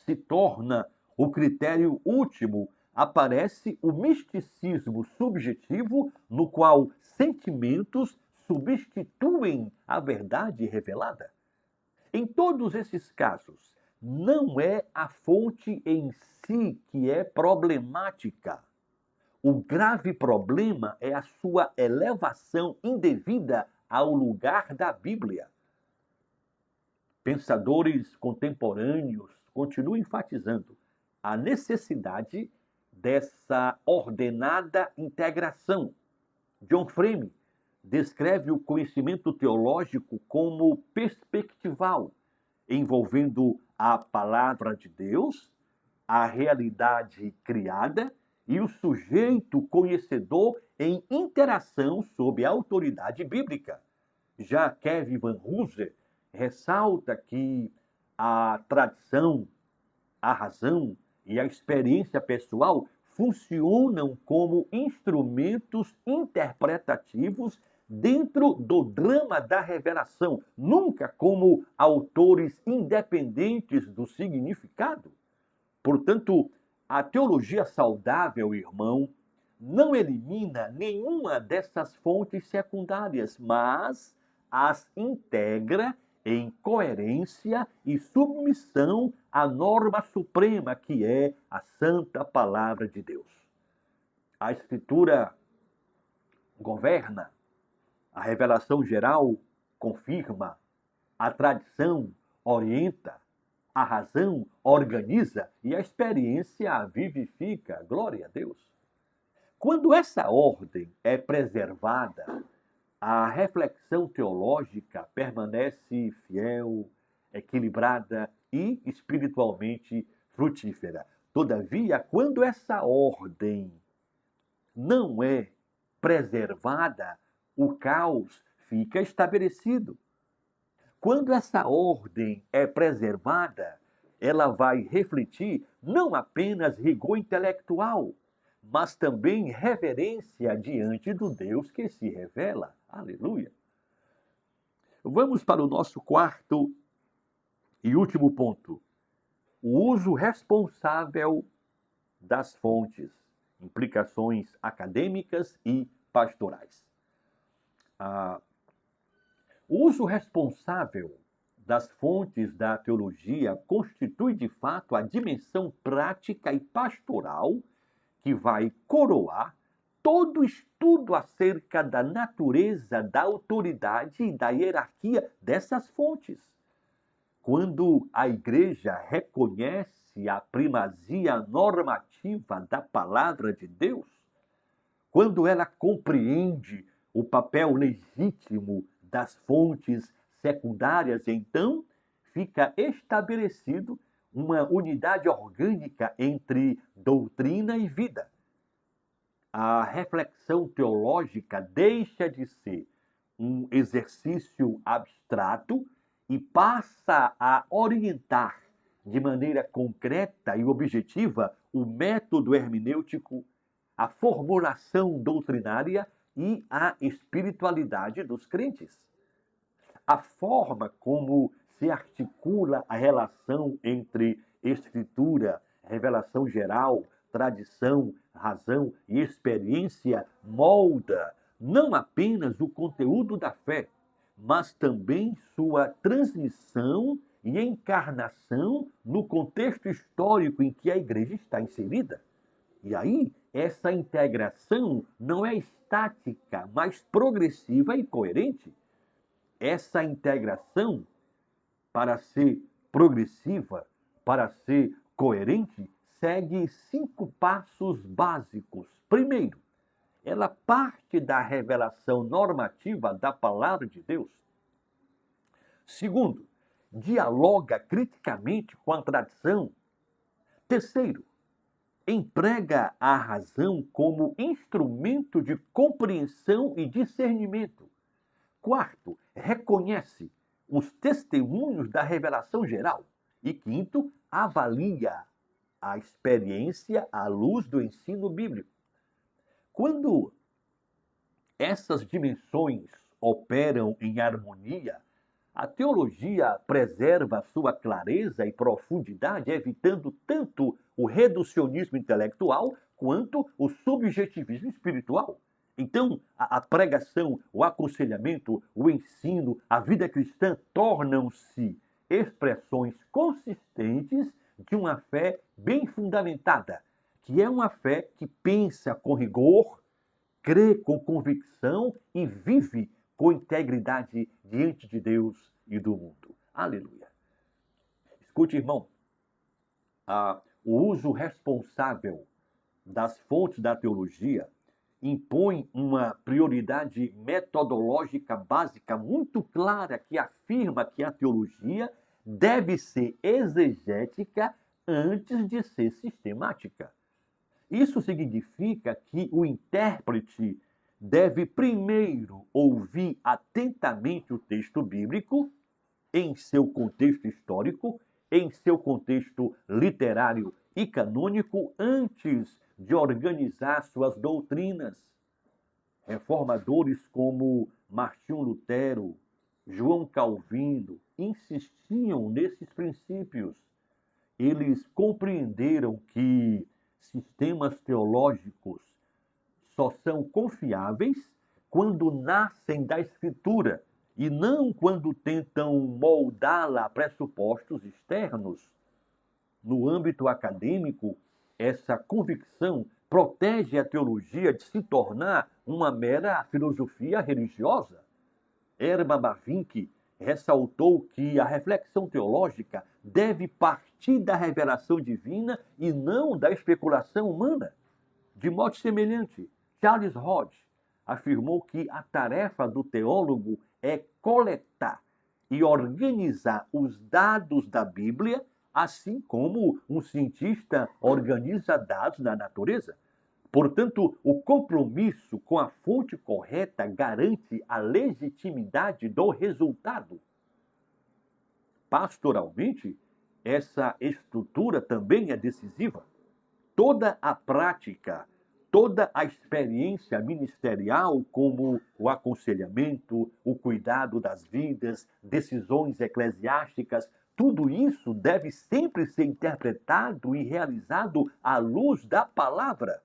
se torna o critério último, aparece o misticismo subjetivo, no qual sentimentos substituem a verdade revelada. Em todos esses casos, não é a fonte em si que é problemática. O grave problema é a sua elevação indevida ao lugar da Bíblia. Pensadores contemporâneos continuam enfatizando a necessidade dessa ordenada integração. John Frame descreve o conhecimento teológico como perspectival, envolvendo a palavra de Deus, a realidade criada e o sujeito conhecedor em interação sob a autoridade bíblica. Já Kevin Van Hooser ressalta que a tradição, a razão e a experiência pessoal funcionam como instrumentos interpretativos dentro do drama da revelação, nunca como autores independentes do significado. Portanto, a teologia saudável, irmão, não elimina nenhuma dessas fontes secundárias, mas as integra em coerência e submissão à norma suprema, que é a santa palavra de Deus. A Escritura governa, a revelação geral confirma, a tradição orienta, a razão organiza e a experiência vivifica. Glória a Deus. Quando essa ordem é preservada, a reflexão teológica permanece fiel, equilibrada e espiritualmente frutífera. Todavia, quando essa ordem não é preservada, o caos fica estabelecido. Quando essa ordem é preservada, ela vai refletir não apenas rigor intelectual, mas também reverência diante do Deus que se revela. Aleluia! Vamos para o nosso quarto e último ponto. O uso responsável das fontes, implicações acadêmicas e pastorais. O uso responsável das fontes da teologia constitui, de fato, a dimensão prática e pastoral que vai coroar todo o estudo acerca da natureza, da autoridade e da hierarquia dessas fontes. Quando a igreja reconhece a primazia normativa da palavra de Deus, quando ela compreende o papel legítimo das fontes secundárias, então fica estabelecido uma unidade orgânica entre doutrina e vida. A reflexão teológica deixa de ser um exercício abstrato e passa a orientar de maneira concreta e objetiva o método hermenêutico, a formulação doutrinária e a espiritualidade dos crentes. A forma como se articula a relação entre escritura, revelação geral, tradição, razão e experiência molda não apenas o conteúdo da fé, mas também sua transmissão e encarnação no contexto histórico em que a igreja está inserida. E aí, essa integração não é estática, mas progressiva e coerente. Essa integração, para ser progressiva, para ser coerente, segue 5 passos básicos. Primeiro, ela parte da revelação normativa da palavra de Deus. Segundo, dialoga criticamente com a tradição. Terceiro, emprega a razão como instrumento de compreensão e discernimento. Quarto, reconhece os testemunhos da revelação geral. E quinto, avalia a experiência à luz do ensino bíblico. Quando essas dimensões operam em harmonia, a teologia preserva sua clareza e profundidade, evitando tanto o reducionismo intelectual quanto o subjetivismo espiritual. Então, a pregação, o aconselhamento, o ensino, a vida cristã tornam-se expressões consistentes de uma fé bem fundamentada, que é uma fé que pensa com rigor, crê com convicção e vive com integridade diante de Deus e do mundo. Aleluia. Escute, irmão, o uso responsável das fontes da teologia impõe uma prioridade metodológica básica muito clara que afirma que a teologia deve ser exegética antes de ser sistemática. Isso significa que o intérprete deve primeiro ouvir atentamente o texto bíblico em seu contexto histórico, em seu contexto literário e canônico, antes de organizar suas doutrinas. Reformadores como Martinho Lutero, João Calvino insistiam nesses princípios. Eles compreenderam que sistemas teológicos só são confiáveis quando nascem da Escritura e não quando tentam moldá-la a pressupostos externos. No âmbito acadêmico, essa convicção protege a teologia de se tornar uma mera filosofia religiosa. Herman Bavinck ressaltou que a reflexão teológica deve partir da revelação divina e não da especulação humana. De modo semelhante, Charles Hodge afirmou que a tarefa do teólogo é coletar e organizar os dados da Bíblia, assim como um cientista organiza dados da natureza. Portanto, o compromisso com a fonte correta garante a legitimidade do resultado. Pastoralmente, essa estrutura também é decisiva. Toda a prática, toda a experiência ministerial, como o aconselhamento, o cuidado das vidas, decisões eclesiásticas, tudo isso deve sempre ser interpretado e realizado à luz da palavra.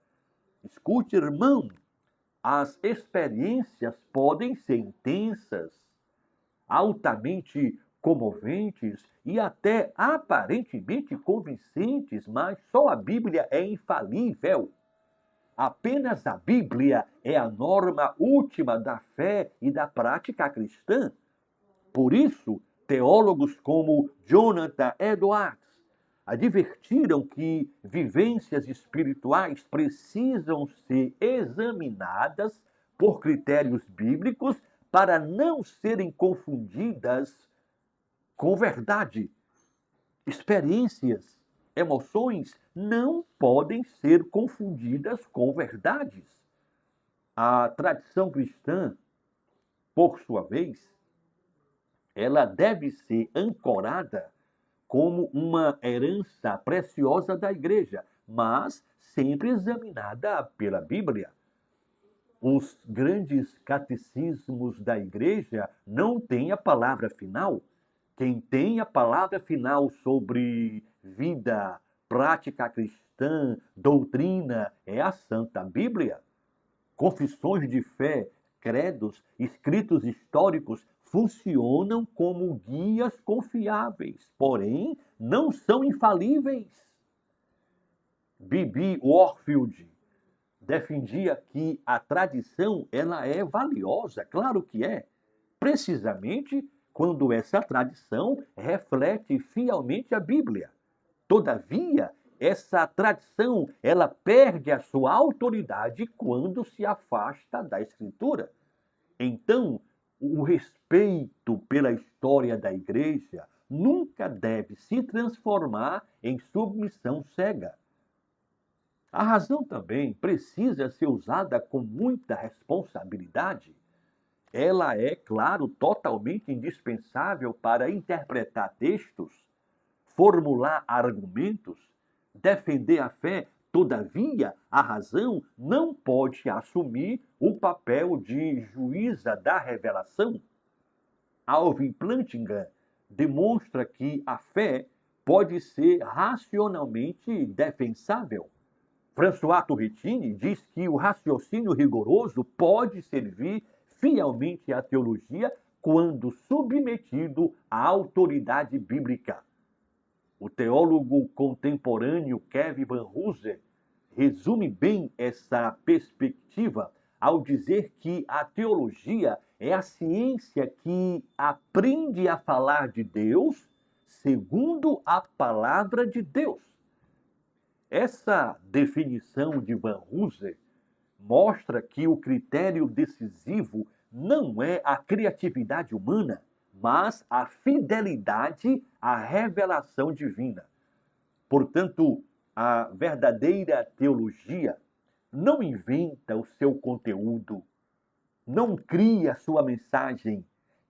Escute, irmão, as experiências podem ser intensas, altamente comoventes e até aparentemente convincentes, mas só a Bíblia é infalível. Apenas a Bíblia é a norma última da fé e da prática cristã. Por isso, teólogos como Jonathan Edwards advertiram que vivências espirituais precisam ser examinadas por critérios bíblicos para não serem confundidas com verdade. Experiências, emoções não podem ser confundidas com verdades. A tradição cristã, por sua vez, ela deve ser ancorada como uma herança preciosa da igreja, mas sempre examinada pela Bíblia. Os grandes catecismos da igreja não têm a palavra final. Quem tem a palavra final sobre vida, prática cristã, doutrina, é a Santa Bíblia. Confissões de fé, credos, escritos históricos funcionam como guias confiáveis, porém não são infalíveis. B.B. Warfield defendia que a tradição ela é valiosa, claro que é, precisamente quando essa tradição reflete fielmente a Bíblia. Todavia, essa tradição, ela perde a sua autoridade quando se afasta da Escritura. Então, o respeito pela história da igreja nunca deve se transformar em submissão cega. A razão também precisa ser usada com muita responsabilidade. Ela é, claro, totalmente indispensável para interpretar textos, formular argumentos, defender a fé. Todavia, a razão não pode assumir o papel de juíza da revelação. Alvin Plantinga demonstra que a fé pode ser racionalmente defensável. François Turretini diz que o raciocínio rigoroso pode servir fielmente à teologia quando submetido à autoridade bíblica. O teólogo contemporâneo Kevin Van Hooser resume bem essa perspectiva ao dizer que a teologia é a ciência que aprende a falar de Deus segundo a palavra de Deus. Essa definição de Van Hooser mostra que o critério decisivo não é a criatividade humana, mas a fidelidade à revelação divina. Portanto, a verdadeira teologia não inventa o seu conteúdo, não cria sua mensagem,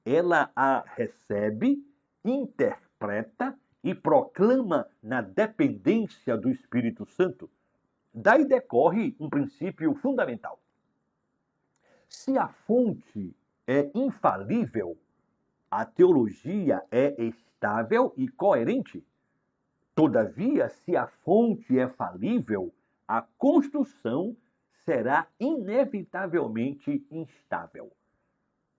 ela a recebe, interpreta e proclama na dependência do Espírito Santo. Daí decorre um princípio fundamental. Se a fonte é infalível, a teologia é estável e coerente. Todavia, se a fonte é falível, a construção será inevitavelmente instável.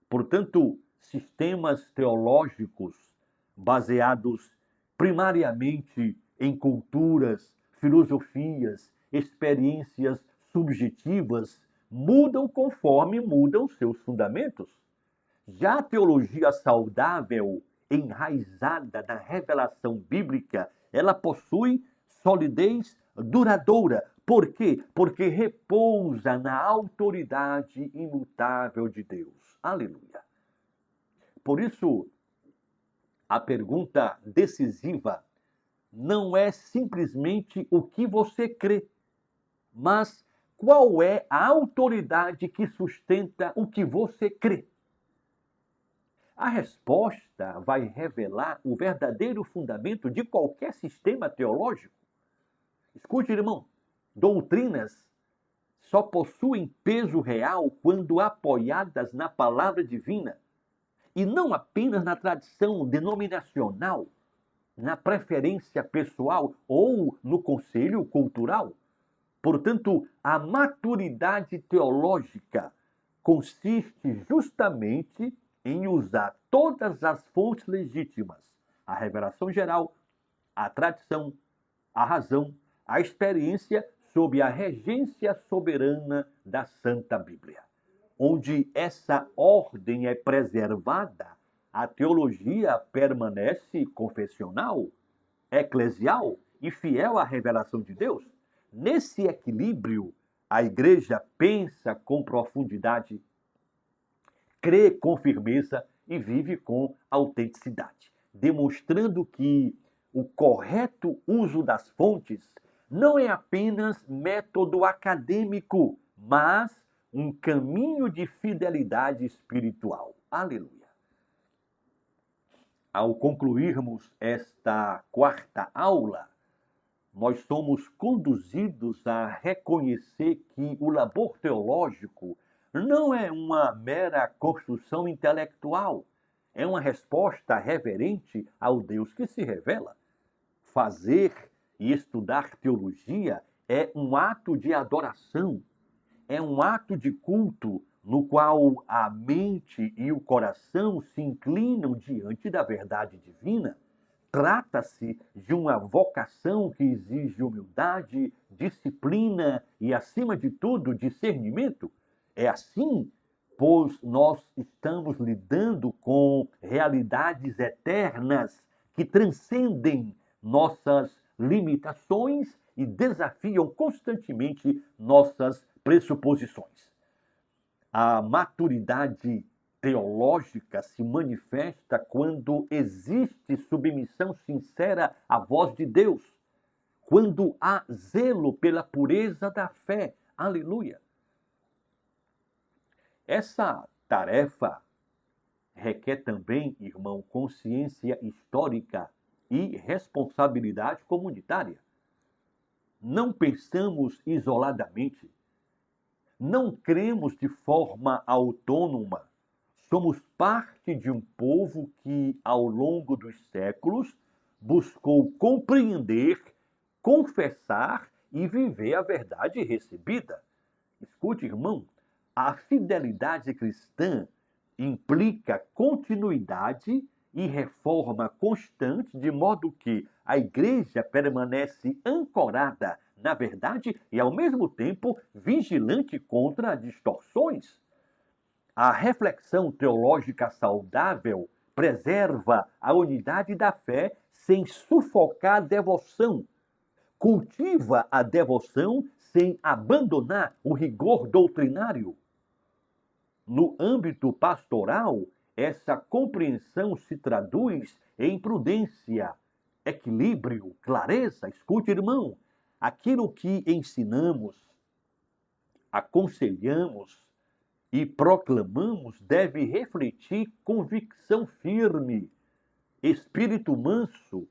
Portanto, sistemas teológicos baseados primariamente em culturas, filosofias, experiências subjetivas mudam conforme mudam seus fundamentos. Já a teologia saudável, enraizada na revelação bíblica, ela possui solidez duradoura. Por quê? Porque repousa na autoridade imutável de Deus. Aleluia. Por isso, a pergunta decisiva não é simplesmente o que você crê, mas qual é a autoridade que sustenta o que você crê. A resposta vai revelar o verdadeiro fundamento de qualquer sistema teológico. Escute, irmão, doutrinas só possuem peso real quando apoiadas na palavra divina e não apenas na tradição denominacional, na preferência pessoal ou no conselho cultural. Portanto, a maturidade teológica consiste justamente em usar todas as fontes legítimas, a revelação geral, a tradição, a razão, a experiência sob a regência soberana da Santa Bíblia. Onde essa ordem é preservada, a teologia permanece confessional, eclesial e fiel à revelação de Deus. Nesse equilíbrio, a igreja pensa com profundidade, crê com firmeza e vive com autenticidade, demonstrando que o correto uso das fontes não é apenas método acadêmico, mas um caminho de fidelidade espiritual. Aleluia. Ao concluirmos esta quarta aula, nós somos conduzidos a reconhecer que o labor teológico não é uma mera construção intelectual, é uma resposta reverente ao Deus que se revela. Fazer e estudar teologia é um ato de adoração, é um ato de culto no qual a mente e o coração se inclinam diante da verdade divina. Trata-se de uma vocação que exige humildade, disciplina e, acima de tudo, discernimento. É assim, pois nós estamos lidando com realidades eternas que transcendem nossas limitações e desafiam constantemente nossas pressuposições. A maturidade teológica se manifesta quando existe submissão sincera à voz de Deus, quando há zelo pela pureza da fé. Aleluia! Essa tarefa requer também, irmão, consciência histórica e responsabilidade comunitária. Não pensamos isoladamente, não cremos de forma autônoma. Somos parte de um povo que, ao longo dos séculos, buscou compreender, confessar e viver a verdade recebida. Escute, irmão, a fidelidade cristã implica continuidade e reforma constante, de modo que a igreja permanece ancorada na verdade e, ao mesmo tempo, vigilante contra distorções. A reflexão teológica saudável preserva a unidade da fé sem sufocar a devoção, cultiva a devoção sem abandonar o rigor doutrinário. No âmbito pastoral, essa compreensão se traduz em prudência, equilíbrio, clareza. Escute, irmão, aquilo que ensinamos, aconselhamos e proclamamos deve refletir convicção firme, espírito manso,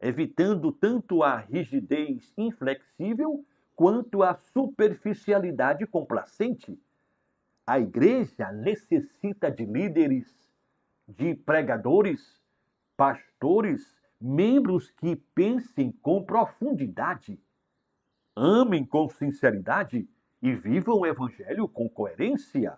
evitando tanto a rigidez inflexível quanto a superficialidade complacente. A igreja necessita de líderes, de pregadores, pastores, membros que pensem com profundidade, amem com sinceridade e vivam o evangelho com coerência.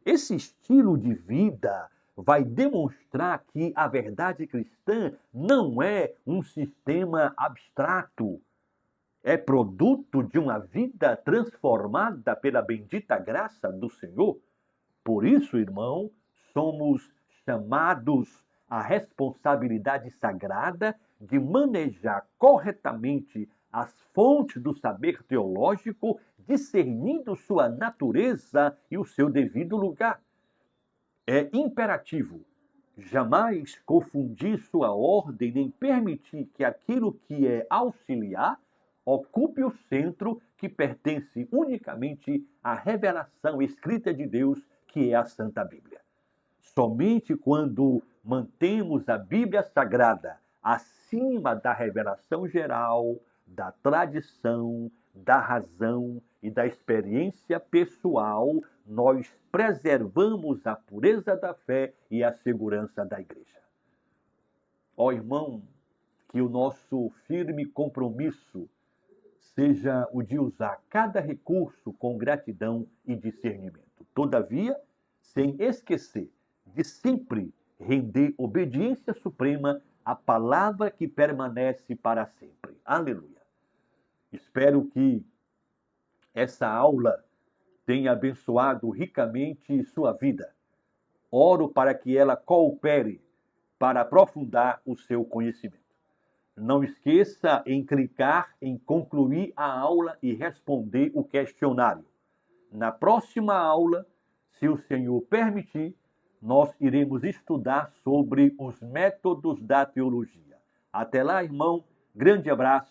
Esse estilo de vida vai demonstrar que a verdade cristã não é um sistema abstrato, é produto de uma vida transformada pela bendita graça do Senhor. Por isso, irmão, somos chamados à responsabilidade sagrada de manejar corretamente as fontes do saber teológico, discernindo sua natureza e o seu devido lugar. É imperativo jamais confundir sua ordem nem permitir que aquilo que é auxiliar ocupe o centro que pertence unicamente à revelação escrita de Deus, que é a Santa Bíblia. Somente quando mantemos a Bíblia Sagrada acima da revelação geral, da tradição, da razão e da experiência pessoal, nós preservamos a pureza da fé e a segurança da igreja. Ó irmão, que o nosso firme compromisso seja o de usar cada recurso com gratidão e discernimento. Todavia, sem esquecer de sempre render obediência suprema à palavra que permanece para sempre. Aleluia. Espero que essa aula tenha abençoado ricamente sua vida. Oro para que ela coopere para aprofundar o seu conhecimento. Não esqueça em clicar em concluir a aula e responder o questionário. Na próxima aula, se o Senhor permitir, nós iremos estudar sobre os métodos da teologia. Até lá, irmão. Grande abraço.